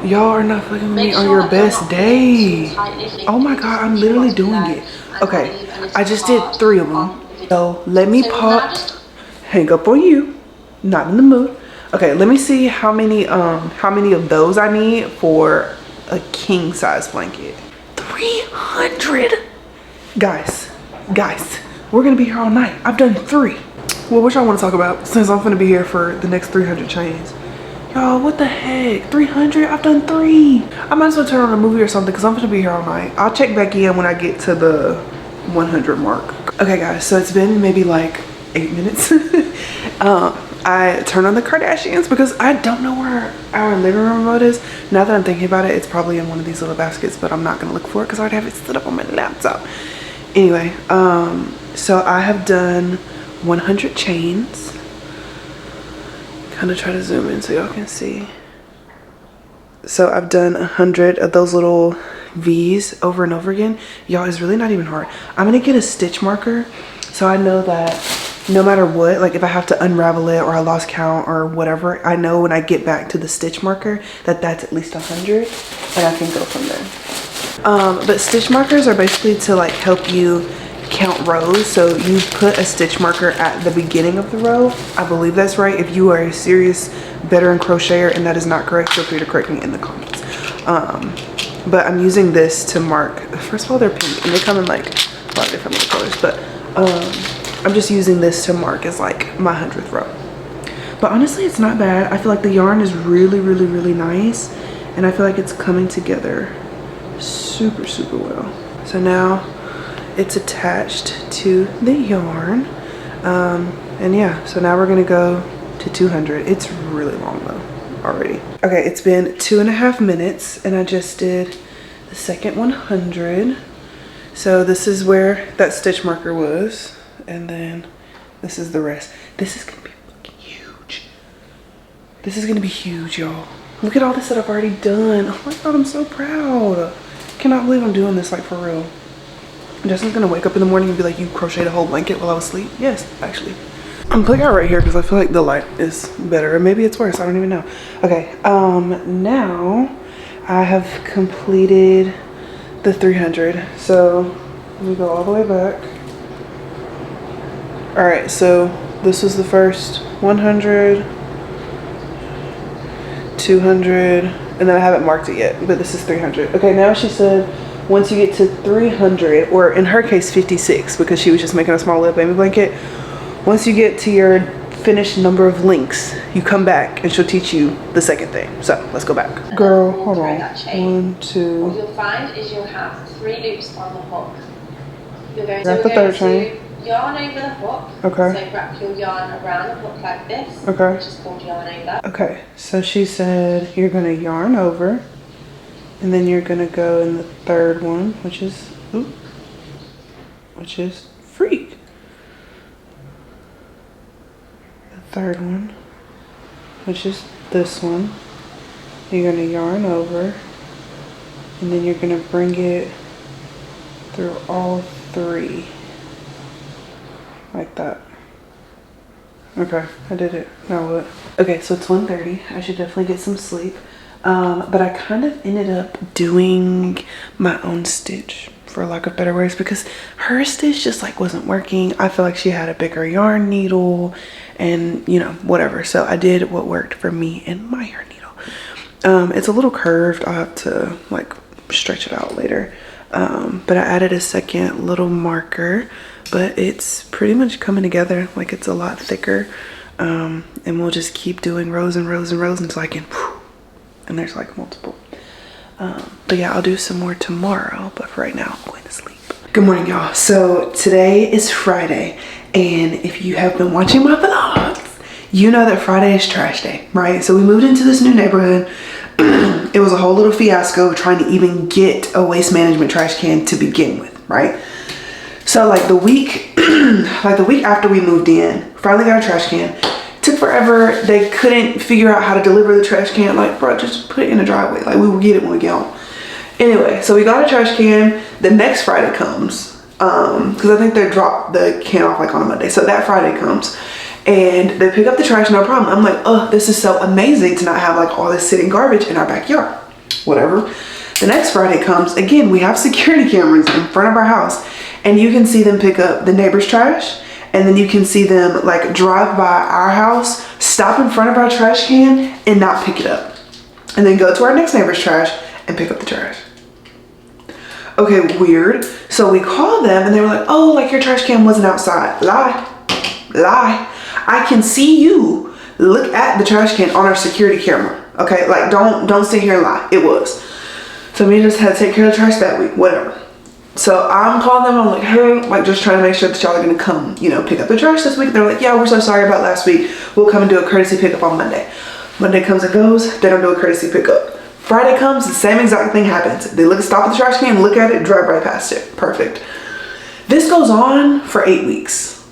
Y'all are not fucking with me on your best day. Oh my god, I'm literally doing it. Okay, I just did 3 of them. So let me pop. Hang up on you. Not in the mood. Okay, let me see how many of those I need for a king size blanket. 300. Guys, we're gonna be here all night. I've done 3. Well, what y'all want to talk about since I'm gonna be here for the next 300 chains? Y'all, what the heck? 300? I've done 3. I might as well turn on a movie or something because I'm gonna be here all night. I'll check back in when I get to the 100 mark. Okay guys, so it's been maybe like 8 minutes. I turned on the Kardashians because I don't know where our living room remote is. Now that I'm thinking about it, it's probably in one of these little baskets, but I'm not gonna look for it because I already have it set up on my laptop. Anyway, so I have done 100 chains. Kind of try to zoom in so y'all can see. So I've done 100 of those little V's over and over again, y'all, is really not even hard. I'm gonna get a stitch marker so I know that no matter what, like if I have to unravel it or I lost count or whatever, I know when I get back to the stitch marker that that's at least 100 and I can go from there. But stitch markers are basically to like help you count rows. So you put a stitch marker at the beginning of the row. I believe that's right. If you are a serious veteran crocheter and that is not correct, feel free to correct me in the comments. But I'm using this to mark, first of all, they're pink and they come in like a lot of different colors, but I'm just using this to mark as like my 100th row. But honestly, it's not bad. I feel like the yarn is really, really, really nice. And I feel like it's coming together super, super well. So now it's attached to the yarn. And yeah, so now we're gonna go to 200. It's really long though already. Okay, it's been 2.5 minutes and I just did the second 100. So this is where that stitch marker was. And then this is the rest. This is gonna be fucking huge. This is gonna be huge, y'all. Look at all this that I've already done. Oh my God, I'm so proud. Cannot believe I'm doing this like for real. Justin's gonna wake up in the morning and be like, you crocheted a whole blanket while I was asleep? Yes, actually. I'm clicking out right here because I feel like the light is better. Or maybe it's worse, I don't even know. Okay, now I have completed the 300. So let me go all the way back. All right, so this was the first 100, 200, and then I haven't marked it yet, but this is 300. Okay, now she said once you get to 300, or in her case 56, because she was just making a small little baby blanket, once you get to your finished number of links, you come back and she'll teach you the second thing. So let's go back. Girl, hold on. 1, 2. What you'll find is you'll have 3 loops on the hook. You're going Wrap the third chain. Yarn over the hook. Okay. So wrap your yarn around the hook like this. Okay. Which is called yarn over. Okay, so she said you're gonna yarn over, and then you're gonna go in the third one, which is freak. The third one, which is this one. You're gonna yarn over, and then you're gonna bring it through all 3. Like that. Okay, I did it. Now what? Okay, so it's 1:30. I should definitely get some sleep. But I kind of ended up doing my own stitch, for lack of better words, because her stitch just like wasn't working. I feel like she had a bigger yarn needle and, you know, whatever. So I did what worked for me and my yarn needle. It's a little curved. I'll have to like stretch it out later. But I added a second little marker, but it's pretty much coming together. Like it's a lot thicker. And we'll just keep doing rows and rows and rows until I can, and there's like multiple. But yeah, I'll do some more tomorrow, but for right now, I'm going to sleep. Good morning, y'all. So today is Friday, and if you have been watching my vlogs, you know that Friday is trash day, right? So we moved into this new neighborhood. It was a whole little fiasco trying to even get a waste management trash can to begin with, right? So like the week after we moved in, finally got a trash can. Took forever. They couldn't figure out how to deliver the trash can. Like, bro, just put it in the driveway. Like, we will get it when we get home. Anyway, so we got a trash can. The next Friday comes, because I think they drop the can off like on a Monday. So that Friday comes, and they pick up the trash, no problem. I'm like, oh, this is so amazing to not have like all this sitting garbage in our backyard. Whatever. The next Friday comes, again, we have security cameras in front of our house, and you can see them pick up the neighbor's trash, and then you can see them like drive by our house, stop in front of our trash can and not pick it up, and then go to our next neighbor's trash and pick up the trash. Okay, weird. So we called them and they were like, oh, like your trash can wasn't outside. Lie. I can see you look at the trash can on our security camera. Okay, like don't sit here and lie. It was. So me just had to take care of the trash that week, whatever. So I'm calling them, I'm like, hey, like just trying to make sure that y'all are gonna come, you know, pick up the trash this week. They're like, yeah, we're so sorry about last week. We'll come and do a courtesy pickup on Monday. Monday comes and goes, they don't do a courtesy pickup. Friday comes, the same exact thing happens. They stop at the trash can, look at it, drive right past it. Perfect. This goes on for 8 weeks.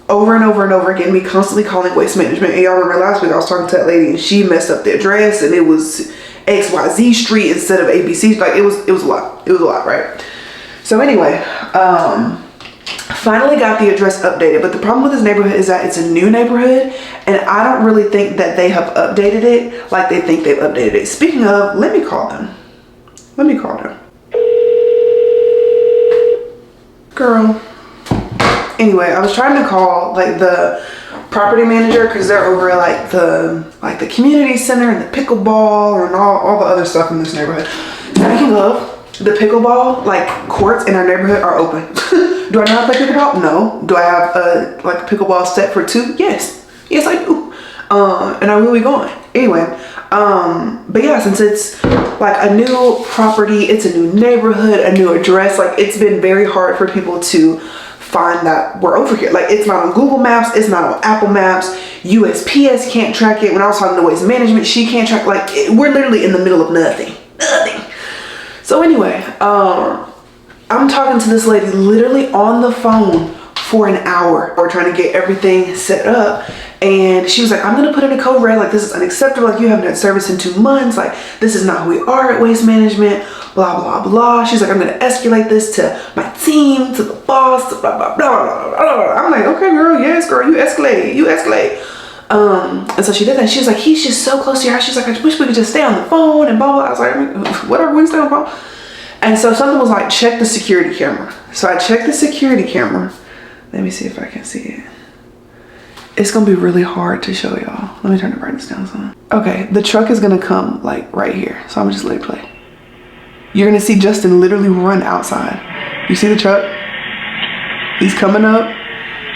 Over and over and over again, me constantly calling waste management. And y'all remember last week I was talking to that lady and she messed up the address and it was XYZ Street instead of ABC. Like it was a lot. It was a lot, right? So anyway, finally got the address updated. But the problem with this neighborhood is that it's a new neighborhood, and I don't really think that they have updated it like they think they've updated it. Speaking of, let me call them. Let me call them. Girl. Anyway, I was trying to call like the property manager because they're over at like the community center and the pickleball and all the other stuff in this neighborhood. Speaking of, the pickleball like courts in our neighborhood are open. Do I know how to play pickleball? No. Do I have a pickleball set for 2? Yes. Yes, I do. And I will be going. Anyway, but yeah, since it's like a new property, it's a new neighborhood, a new address, like it's been very hard for people to find that we're over here. Like it's not on Google Maps, it's not on Apple Maps, USPS can't track it. When I was talking to Waste Management, she can't track, like we're literally in the middle of nothing. So anyway, I'm talking to this lady literally on the phone for an hour. We're trying to get everything set up, and she was like, I'm gonna put in a code red, like this is unacceptable, like you haven't had service in 2 months, like this is not who we are at Waste Management, blah blah blah. She's like, I'm gonna escalate this to my team, to the boss, to blah blah blah blah blah. I'm like, okay girl, yes girl, you escalate. And so she did that. She was like, he's just so close to your house. She's like, I wish we could just stay on the phone and blah blah. I was like, whatever, we can stay on the phone. And so something was like, check the security camera. So I checked the security camera. Let me see if I can see it. It's gonna be really hard to show y'all. Let me turn the brightness down some. Okay, the truck is gonna come like right here. So I'm gonna just let it play. You're gonna see Justin literally run outside. You see the truck? He's coming up.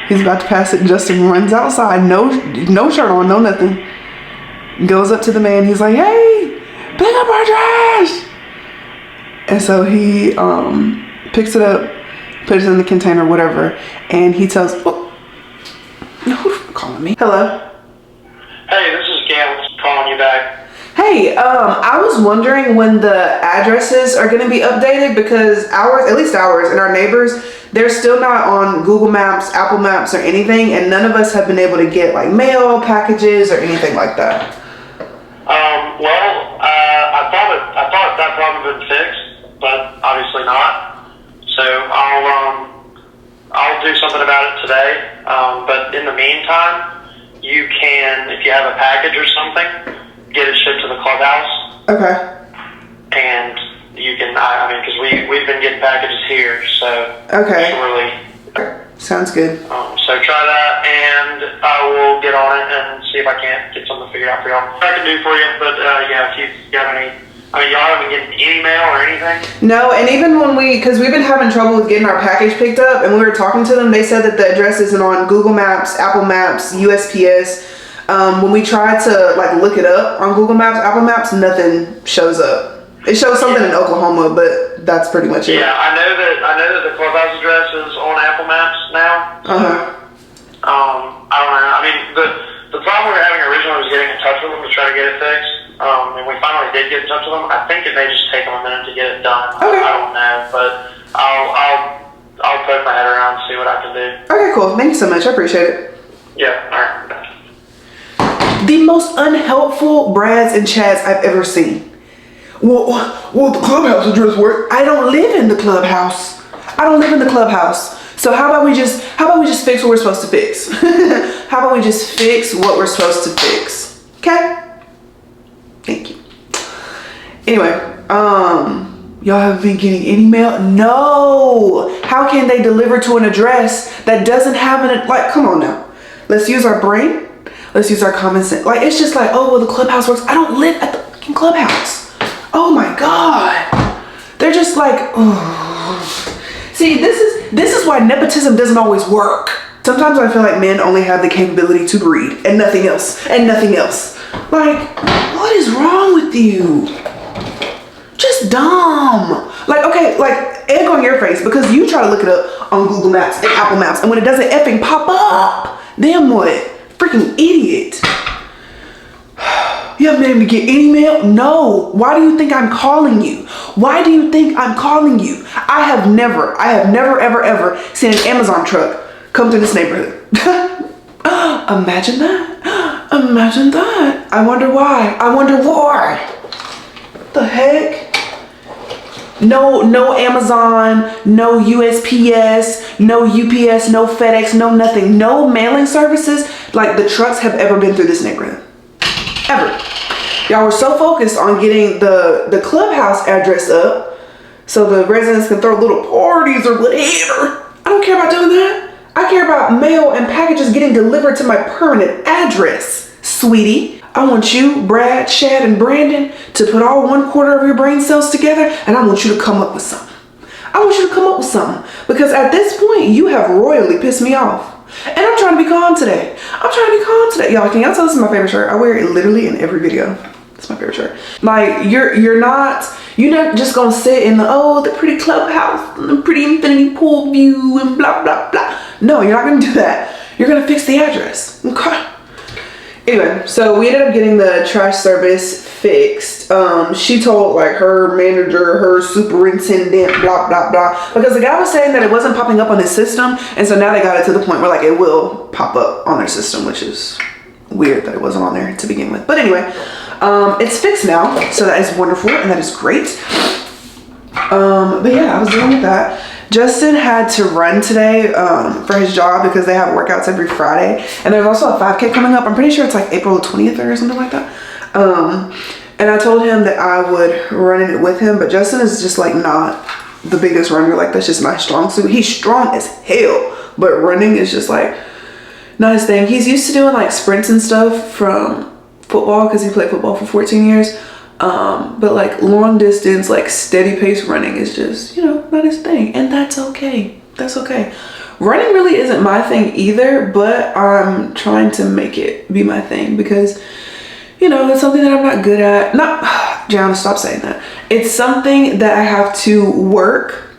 He's about to pass it. Justin runs outside, no shirt on, no nothing. Goes up to the man. He's like, hey, pick up our trash. And so he picks it up, puts it in the container, whatever, and he tells, oh, who's calling me? Hello? Hey, this is Gail calling you back. Hey, I was wondering when the addresses are gonna be updated, because ours, at least ours and our neighbors, they're still not on Google Maps, Apple Maps, or anything, and none of us have been able to get like mail, packages, or anything like that. I thought that problem had been fixed, but obviously not. So I'll do something about it today. But in the meantime, you can, if you have a package or something, get it shipped to the clubhouse. Okay. And you can, I mean, because we've been getting packages here, so okay. Sounds good. So try that, and I will get on it and see if I can't get something figured out for y'all. I can do for you, but yeah, if you have any, I mean, y'all haven't getting any mail or anything? No, and even when because we've been having trouble with getting our package picked up, and when we were talking to them, they said that the address isn't on Google Maps, Apple Maps, USPS. When we try to like look it up on Google Maps, Apple Maps, nothing shows up. It shows something in Oklahoma, but that's pretty much it. Yeah, I know that the clubhouse address is on Apple Maps now. I don't know. I mean, the problem we were having originally was getting in touch with them to try to get it fixed. And we finally did get in touch with them. I think it may just take them a minute to get it done. Okay. I don't know, but I'll poke my head around and see what I can do. Okay, cool. Thank you so much. I appreciate it. Yeah. All right. The most unhelpful Brads and Chads I've ever seen. Well, the clubhouse address work. I don't live in the clubhouse. So how about we just fix what we're supposed to fix? How about we just fix what we're supposed to fix? Okay? Thank you. Anyway, y'all haven't been getting any mail? No. How can they deliver to an address that doesn't have an, like, come on now. Let's use our brain. Let's use our common sense. Like, it's just like, oh, well, the clubhouse works. I don't live at the fucking clubhouse. Oh my God. They're just like, oh. See, this is why nepotism doesn't always work. Sometimes I feel like men only have the capability to breed and nothing else, and nothing else. Like, what is wrong with you? Just dumb. Like, okay, like, egg on your face because you try to look it up on Google Maps and Apple Maps, and when it doesn't effing pop up, then what? Freaking idiot. You haven't been able to get any mail? No. Why do you think I'm calling you? Why do you think I'm calling you? I have never, ever seen an Amazon truck come to this neighborhood. Imagine that. Imagine that. I wonder why. the heck? No Amazon, no USPS, no UPS, no FedEx, no nothing. No mailing services like the trucks have ever been through this neighborhood. Ever. Y'all were so focused on getting the clubhouse address up so the residents can throw little parties or whatever. I don't care about doing that. I care about mail and packages getting delivered to my permanent address, sweetie. I want you, Brad, Shad, and Brandon to put all 1/4 of your brain cells together, and I want you to come up with something. I want you to come up with something, because at this point, you have royally pissed me off. And I'm trying to be calm today. Y'all, can y'all tell this is my favorite shirt? I wear it literally in every video. It's my favorite shirt. Like, you're not just gonna sit in the pretty clubhouse, and the pretty infinity pool view, and blah, blah, blah. No, you're not gonna do that. You're gonna fix the address, okay? Anyway, so we ended up getting the trash service fixed. She told like her manager, her superintendent, blah, blah, blah. Because the guy was saying that it wasn't popping up on his system. And so now they got it to the point where like it will pop up on their system, which is weird that it wasn't on there to begin with. But anyway, it's fixed now. So that is wonderful and that is great. But yeah, I was dealing with that. Justin had to run today for his job because they have workouts every Friday. And there's also a 5K coming up. I'm pretty sure it's like April 20th or something like that. And I told him that I would run in it with him. But Justin is just like not the biggest runner. Like that's just my strong suit. He's strong as hell. But running is just like not his thing. He's used to doing like sprints and stuff from football because he played football for 14 years. But like long distance, like steady pace running is just, you know, not his thing. And that's okay. That's okay. Running really isn't my thing either, but I'm trying to make it be my thing because, you know, it's something that I'm not good at. Jana, stop saying that. It's something that I have to work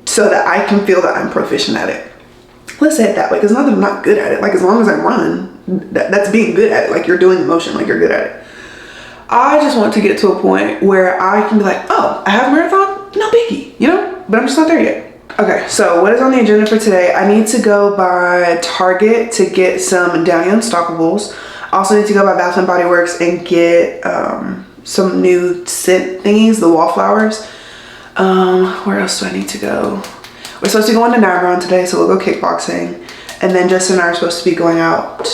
so that I can feel that I'm proficient at it. Let's say it that way, because not that I'm not good at it. Like as long as I run, that's being good at it. Like you're doing the motion, like you're good at it. I just want to get to a point where I can be like, oh, I have a marathon? No biggie, you know? But I'm just not there yet. Okay, so what is on the agenda for today? I need to go by Target to get some Downy Unstoppables. I also need to go by Bath & Body Works and get some new scent thingies, the wallflowers. Where else do I need to go? We're supposed to go on to Nagron today, so we'll go kickboxing. And then Justin and I are supposed to be going out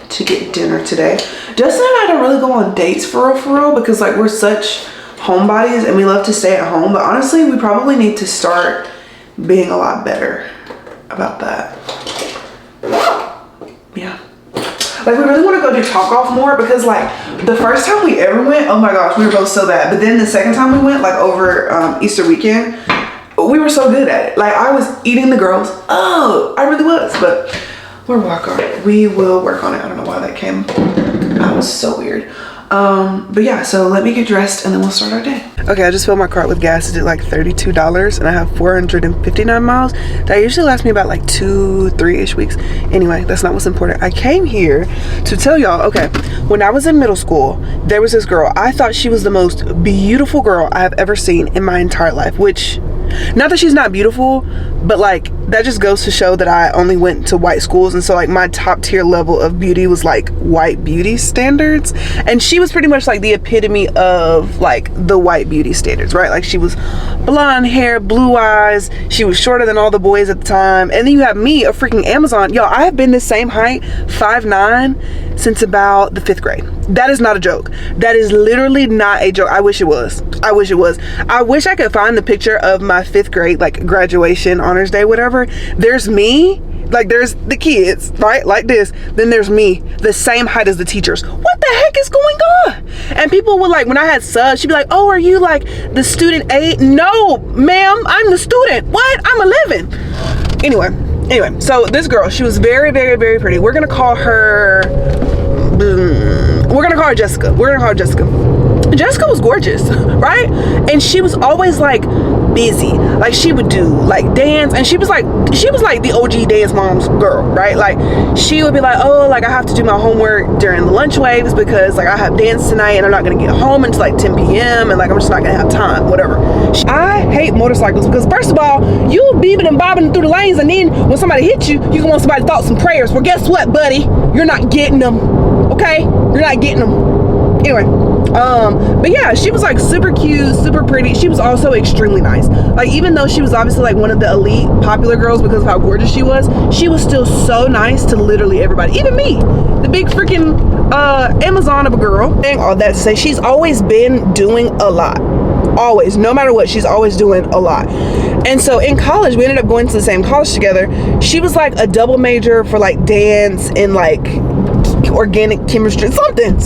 to get dinner today. Justin and I don't really go on dates for real, because like we're such homebodies and we love to stay at home. But honestly, we probably need to start being a lot better about that. Yeah. Like we really want to go do Talk Off more, because like the first time we ever went, oh my gosh, we were both so bad. But then the second time we went, like over Easter weekend, we were so good at it. Like I was eating the girls. Oh, I really was. But we'll work on it. We will work on it. I don't know why that came. That was so weird. But yeah, so let me get dressed and then we'll start our day. Okay, I just filled my cart with gas. It did like $32 and I have 459 miles. That usually lasts me about like 2-3-ish weeks. Anyway, that's not what's important. I came here to tell y'all, okay, when I was in middle school, there was this girl. I thought she was the most beautiful girl I have ever seen in my entire life, which, not that she's not beautiful, but like that just goes to show that I only went to white schools, and so like my top tier level of beauty was like white beauty standards, and she was pretty much like the epitome of like the white beauty standards, right? Like she was blonde hair, blue eyes, she was shorter than all the boys at the time, and then you have me, a freaking Amazon. Y'all, I have been the same height, 5'9", since about the 5th grade. That is not a joke. That is literally not a joke. I wish it was. I wish it was. I wish I could find the picture of my 5th grade like graduation, honors day, whatever. There's me, like there's the kids, right, like this, then there's me, the same height as the teachers. What the heck is going on? And people would like, when I had subs, she'd be like, oh, are you like the student 8? No, ma'am, I'm the student. What? I'm 11. Anyway, so this girl, she was very, very, very pretty. We're gonna call her Jessica. Jessica was gorgeous, right? And she was always like busy. Like she would do like dance, and she was like the OG dance mom's girl, right? Like she would be like, oh, like I have to do my homework during the lunch waves because like I have dance tonight and I'm not gonna get home until like 10 p.m. and like I'm just not gonna have time, whatever. I hate motorcycles because first of all, you beeping and bobbing through the lanes, and then when somebody hits you, you can want somebody thoughts and prayers. Well, guess what, buddy? You're not getting them, okay? You're not getting them. Anyway, But yeah, she was like super cute, super pretty. She was also extremely nice. Like, even though she was obviously like one of the elite popular girls because of how gorgeous she was still so nice to literally everybody, even me, the big freaking Amazon of a girl. And all that to say, she's always been doing a lot. Always, no matter what, she's always doing a lot. And so in college, we ended up going to the same college together. She was like a double major for like dance and like organic chemistry, something.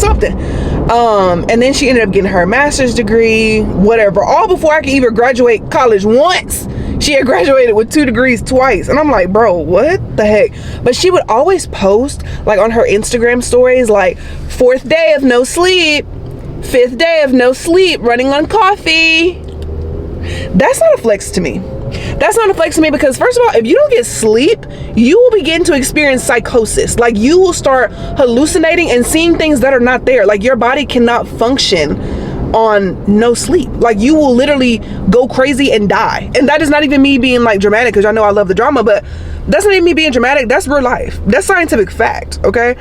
And then she ended up getting her master's degree, whatever, all before I could even graduate college once. She had graduated with 2 degrees twice. And I'm like, bro, what the heck? But she would always post like on her Instagram stories, like 4th day of no sleep, 5th day of no sleep, running on coffee. That's not a flex to me. That's not a flex to me, because first of all, if you don't get sleep, you will begin to experience psychosis. Like, you will start hallucinating and seeing things that are not there. Like, your body cannot function on no sleep. Like, you will literally go crazy and die. And that is not even me being like dramatic, because I know I love the drama, but that's not even me being dramatic. That's real life. That's scientific fact, okay?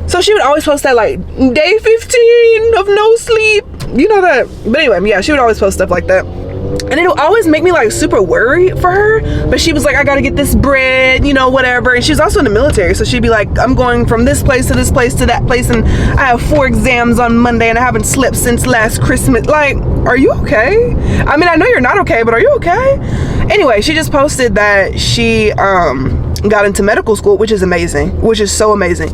So she would always post that like day 15 of no sleep, you know that. But anyway, yeah, she would always post stuff like that. And it would always make me like super worried for her. But she was like, I gotta get this bread, you know, whatever. And she was also in the military, so she'd be like, I'm going from this place to this place to that place, and I have 4 exams on Monday and I haven't slept since last Christmas. Like, are you okay? I mean, I know you're not okay, but are you okay? Anyway, she just posted that she got into medical school, which is amazing, which is so amazing.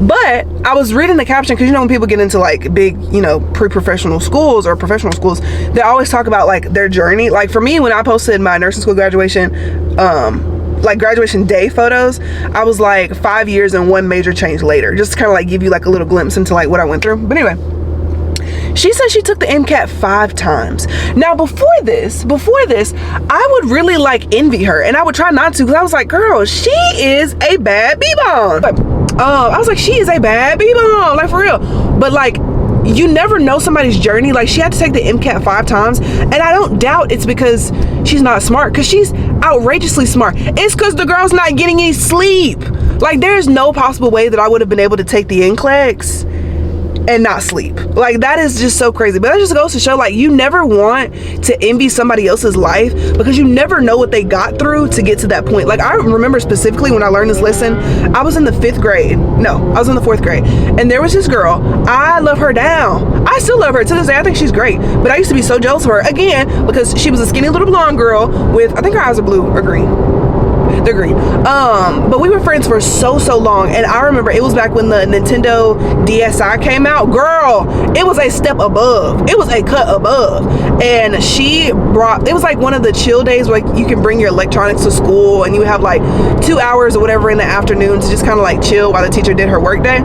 But I was reading the caption, because you know when people get into like big, you know, pre-professional schools or professional schools, they always talk about like their journey. Like for me, when I posted my nursing school graduation like graduation day photos, I was like 5 years and 1 major change later, just to kind of like give you like a little glimpse into like what I went through. But anyway, she said she took the MCAT 5 times. Now before this, I would really like envy her, and I would try not to, because I was like, girl, she is a bad B-bomb. I was like, she is a bad B-bomb, like for real. But like, you never know somebody's journey. Like, she had to take the MCAT 5 times, and I don't doubt it's because she's not smart, because she's outrageously smart. It's because the girl's not getting any sleep. Like, there's no possible way that I would have been able to take the NCLEX and not sleep. Like, that is just so crazy. But that just goes to show, like, you never want to envy somebody else's life, because you never know what they got through to get to that point. Like, I remember specifically when I learned this lesson, I was in the 5th grade. No, I was in the 4th grade. And there was this girl, I love her down. I still love her to this day. I think she's great. But I used to be so jealous of her, again, because she was a skinny little blonde girl with, I think her eyes are blue or green. They're green. But we were friends for so long, and I remember it was back when the Nintendo DSi came out. Girl, it was a step above. It was a cut above. And she brought, it was like one of the chill days where like you can bring your electronics to school, and you have like 2 hours or whatever in the afternoon to just kind of like chill while the teacher did her work day.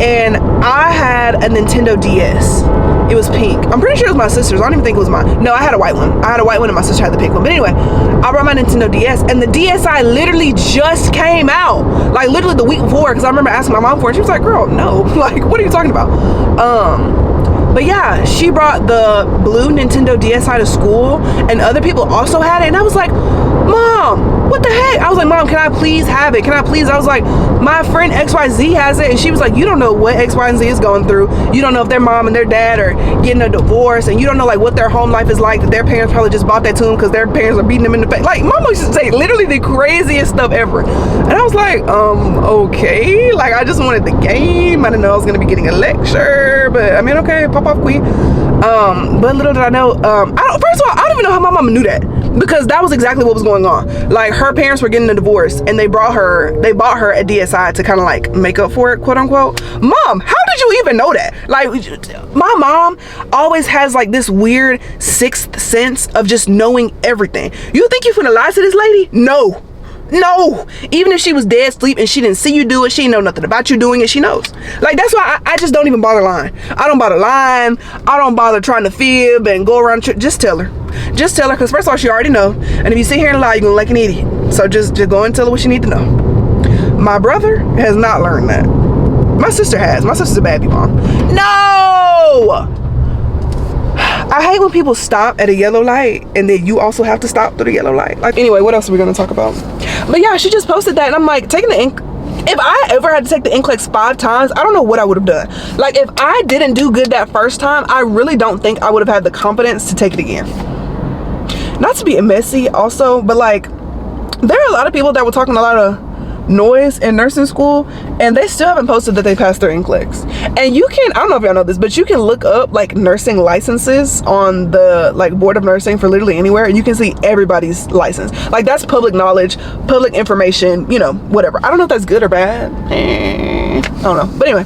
And I had a Nintendo DS. It was pink. I'm pretty sure it was my sister's. I don't even think it was mine. No, I had a white one. I had a white one and my sister had the pink one. But anyway, I brought my Nintendo DS, and the DSi literally just came out. Like, literally the week before, because I remember asking my mom for it. She was like, girl, no. Like, what are you talking about? But yeah, she brought the blue Nintendo DSi to school, and other people also had it. And I was like, Mom, what the heck? I was like, Mom, can I please have it? Can I please? I was like, my friend XYZ has it. And she was like, you don't know what X, Y, and Z is going through. You don't know if their mom and their dad are getting a divorce, and you don't know like what their home life is like, that their parents probably just bought that to them because their parents are beating them in the face. Like, Mama used to say literally the craziest stuff ever. And I was like, okay. Like, I just wanted the game. I didn't know I was going to be getting a lecture, but I mean, okay, pop off queen. But little did I know, first of all, I don't even know how my mama knew that, because that was exactly what was going on. Like, her parents were getting a divorce, and they bought her a DSi to kind of like make up for it, quote unquote. Mom, how did you even know that? Like, my mom always has like this weird 6th sense of just knowing everything. You think you finna lie to this lady? No. Even if she was dead asleep and she didn't see you do it, she didn't know nothing about you doing it, she knows. Like, that's why I just don't even bother lying. I don't bother lying. I don't bother trying to fib and go around. Just tell her, because first of all, she already know. And if you sit here and lie, you're gonna look like an idiot. So just go and tell her what you need to know. My brother has not learned that. My sister has. My sister's a bad mom. No! I hate when people stop at a yellow light and then you also have to stop through the yellow light. Like, anyway, what else are we gonna talk about? But yeah, she just posted that, and I'm like, taking the If I ever had to take the NCLEX 5 times, I don't know what I would have done. Like, if I didn't do good that first time, I really don't think I would have had the confidence to take it again. Not to be messy also, but like, there are a lot of people that were talking a lot of noise in nursing school, and they still haven't posted that they passed their NCLEX. And you can, I don't know if y'all know this, but you can look up like nursing licenses on the like board of nursing for literally anywhere, and you can see everybody's license. Like, that's public knowledge, public information, you know, whatever. I don't know if that's good or bad. I don't know, but anyway,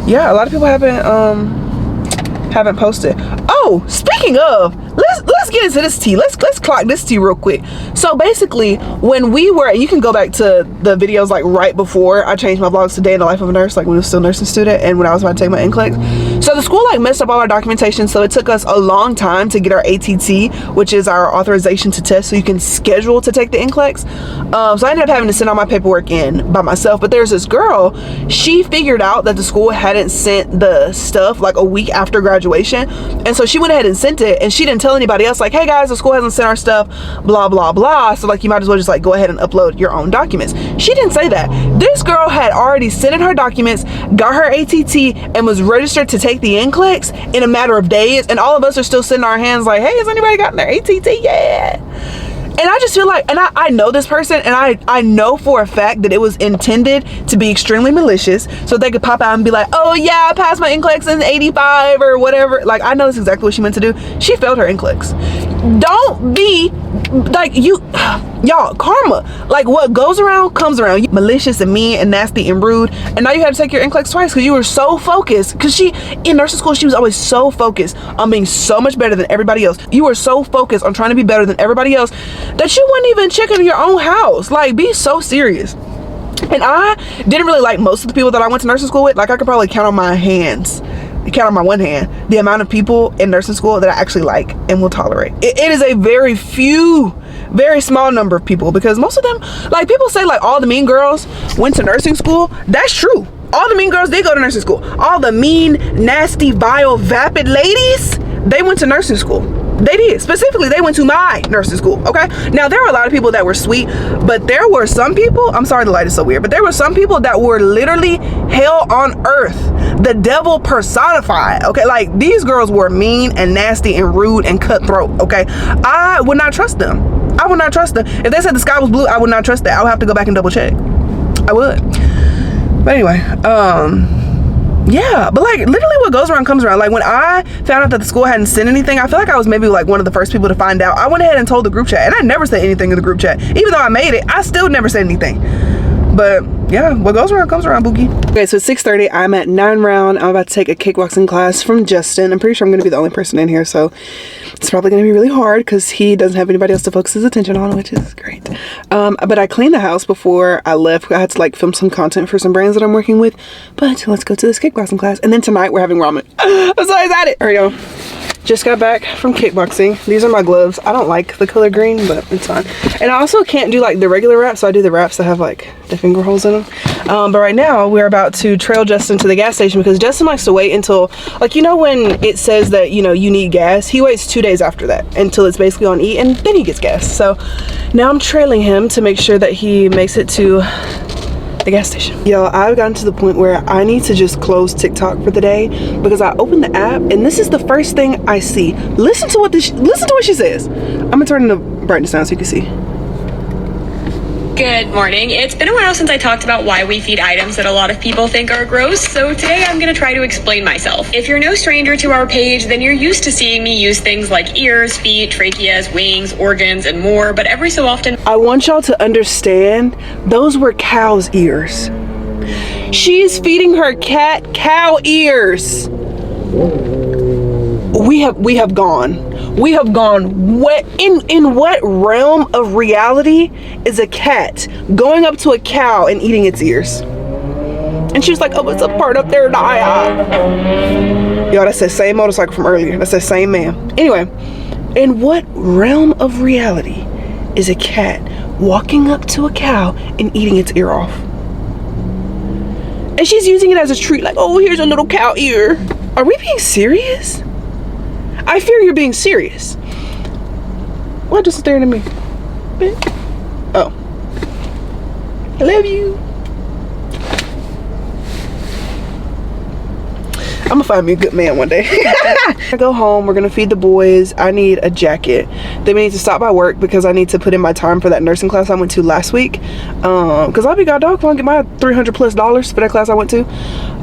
yeah, a lot of people haven't posted. Oh, speaking of, let's get into this tea. Let's clock this tea real quick. So basically, when we were, you can go back to the videos like right before I changed my vlogs to Day in the Life of a Nurse, like when I was still a nursing student and when I was about to take my NCLEX. So the school like messed up all our documentation, so it took us a long time to get our ATT, which is our authorization to test, so you can schedule to take the NCLEX. So I ended up having to send all my paperwork in by myself. But there's this girl, she figured out that the school hadn't sent the stuff like a week after graduation, and so she went ahead and sent it, and she didn't tell anybody else, like, hey guys, the school hasn't sent our stuff, blah blah blah, so like you might as well just like go ahead and upload your own documents. She didn't say that. This girl had already sent in her documents, got her ATT, and was registered to take the NCLEX in a matter of days, and all of us are still sitting our hands like, hey, has anybody gotten their ATT yet? And I just feel like, and I know this person, and I know for a fact that it was intended to be extremely malicious, so they could pop out and be like, oh yeah, I passed my NCLEX in 85 or whatever. Like, I know that's exactly what she meant to do. She failed her NCLEX. Don't be like, y'all, karma, like what goes around comes around. You malicious and mean and nasty and rude, and now you had to take your NCLEX twice because you were so focused. Because she, in nursing school, she was always so focused on being so much better than everybody else. You were so focused on trying to be better than everybody else that you wouldn't even check in your own house. Like, be so serious. And I didn't really like most of the people that I went to nursing school with. Like, I could probably count on my hands, count on my one hand, the amount of people in nursing school that I actually like and will tolerate. It is a very small number of people, because most of them, like, people say like all the mean girls went to nursing school. That's true. All the mean girls did go to nursing school. All the mean, nasty, vile, vapid ladies, they went to nursing school. They did. Specifically, they went to my nursing school, okay? Now, there were a lot of people that were sweet, but there were some people, I'm sorry the light is so weird, but there were some people that were literally hell on earth. The devil personified, okay? Like, these girls were mean and nasty and rude and cutthroat, okay? I would not trust them. I would not trust them. If they said the sky was blue, I would not trust that. I would have to go back and double check. I would. But anyway, yeah, but like literally what goes around comes around. Like, when I found out that the school hadn't sent anything, I feel like I was maybe like one of the first people to find out. I went ahead and told the group chat, and I never said anything in the group chat. Even though I made it, I still never said anything. But yeah, what goes around comes around, boogie. Okay, so it's 6:30. I'm at 9 round. I'm about to take a kickboxing class from Justin. I'm pretty sure I'm going to be the only person in here, so it's probably going to be really hard because he doesn't have anybody else to focus his attention on, which is great. But I cleaned the house before I left. I had to like film some content for some brands that I'm working with. But let's go to this kickboxing class, and then tonight we're having ramen. I'm so excited. All right, y'all. Just got back from kickboxing. These are my gloves. I don't like the color green, but it's fine. And I also can't do like the regular wraps, so I do the wraps that have like the finger holes in them. But right now we're about to trail Justin to the gas station, because Justin likes to wait until, like, you know when it says that, you know, you need gas, he waits 2 days after that until it's basically on E, and then he gets gas. So now I'm trailing him to make sure that he makes it to the gas station. Yo, I've gotten to the point where I need to just close TikTok for the day, because I opened the app and this is the first thing I see. Listen to what she says. I'm gonna turn the brightness down so you can see. Good morning. It's been a while since I talked about why we feed items that a lot of people think are gross, so today I'm going to try to explain myself. If you're no stranger to our page, then you're used to seeing me use things like ears, feet, tracheas, wings, organs, and more, but every so often... I want y'all to understand, those were cow's ears. She's feeding her cat cow ears. We have gone what in what realm of reality is a cat going up to a cow and eating its ears? And she was like, oh, it's a part up there. Yo, that's that same motorcycle from earlier. That's that same man. Anyway, in what realm of reality is a cat walking up to a cow and eating its ear off? And she's using it as a treat, like, oh, here's a little cow ear. Are we being serious? I fear you're being serious. Why just staring at me? Oh. I love you. I'm gonna find me a good man one day. I go home, we're gonna feed the boys. I need a jacket. Then we need to stop by work because I need to put in my time for that nursing class I went to last week. Cause I'll be god dog if I don't get my $300+ for that class I went to.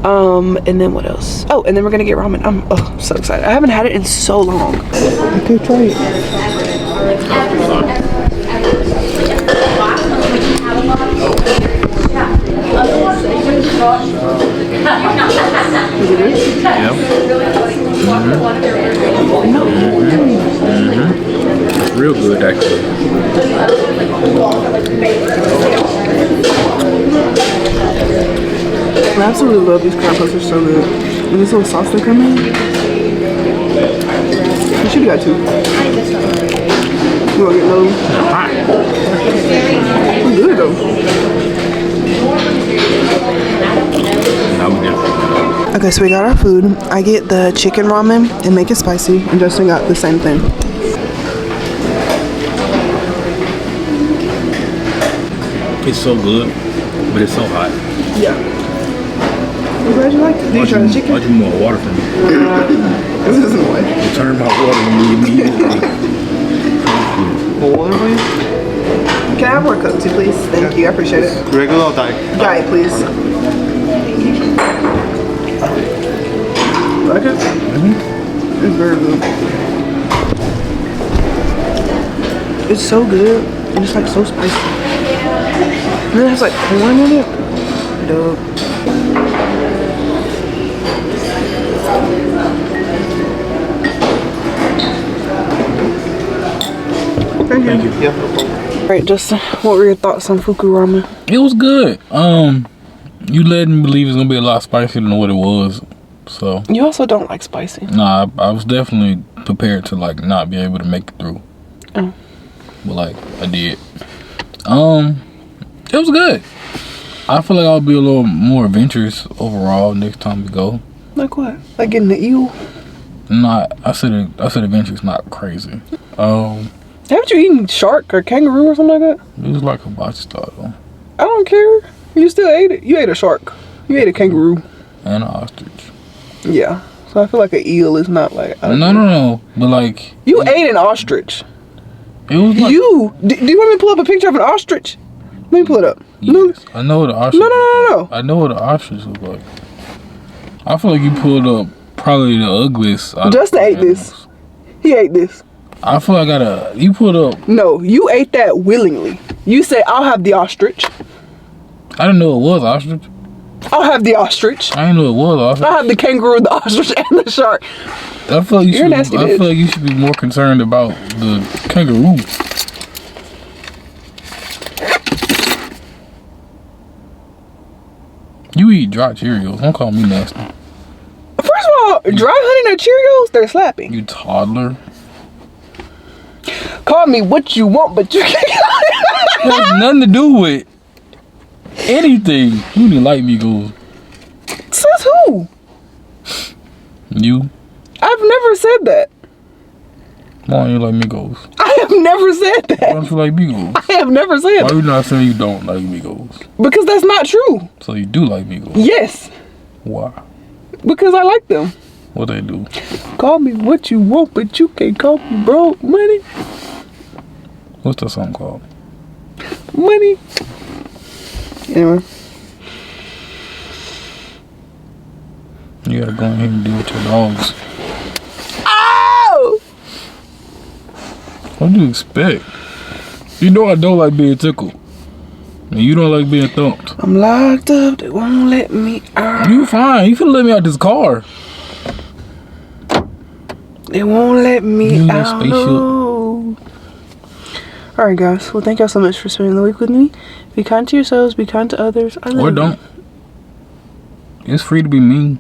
And then what else? Oh, and then we're gonna get ramen. I'm so excited. I haven't had it in so long. I could try it. Is it good? Yep. It's real good, actually. I absolutely love these crab puffs. They're so good. And this little sauce they come in. You should have got 2. You want to get those? It's good though. Okay, so we got our food. I get the chicken ramen and make it spicy, and Justin got the same thing. It's so good, but it's so hot. Yeah. I'm glad you liked it. Did you try the chicken? Why do you more water for me? This isn't what. You turn my water on me immediately. More water, please? Can I have more Coke too, please? Thank you, I appreciate it. Regular or diet? Diet, please. Like it? It's very good. It's so good. And it's like so spicy. And then it has like corn in it. Dope. Thank you. Yeah, no problem. Alright, Justin, what were your thoughts on Fuku ramen? It was good. You led me believe it's gonna be a lot spicier than what it was. So You also don't like spicy. nah, I was definitely prepared to like not be able to make it through. Oh. But like I did. It was good. I feel like I'll be a little more adventurous overall next time we go. Like what? Like getting the eel? Not I said adventurous, not crazy. Haven't you eaten shark or kangaroo or something like that? It was like a hibachi style though. I don't care. You still ate it. You ate a shark. You ate a kangaroo. And an ostrich. Yeah. So I feel like an eel is not like... No. But like... You ate an ostrich. It was like... Do you want me to pull up a picture of an ostrich? Let me pull it up. Yes, I know what an ostrich... No. I know what an ostrich look like. I feel like you pulled up probably the ugliest... Justin ate this. He ate this. I feel like you pulled up... No, you ate that willingly. You said, I'll have the ostrich. I didn't know it was ostrich. I'll have the ostrich. I didn't know it was ostrich. I'll have the kangaroo, the ostrich, and the shark. I feel like You're a nasty bitch. I feel like you should be more concerned about the kangaroo. You eat dry Cheerios. Don't call me nasty. First of all, dry honey nut Cheerios, they're slapping. You toddler. Call me what you want, but you can't. It has nothing to do with anything. You didn't like Migos. Says who? You? I've never said that. Why don't you like Migos? I have never said Why that. don't you like Migos? I have never said Why that. are you not saying you don't like Migos? Because that's not true. So you do like Migos? Yes. Why? Because I like them. What they do? Call me what you want, but you can't call me broke money. What's that song called? Money. Anyway. You gotta go in here and deal with your dogs. Oh! What do you expect? You know I don't like being tickled. And you don't like being thumped. I'm locked up. They won't let me out. You fine. You finna let me out this car. They won't let me You out. spaceship. No. Alright guys, well thank y'all so much for spending the week with me. Be kind to yourselves, be kind to others. I love Or you. don't. It's free to be mean.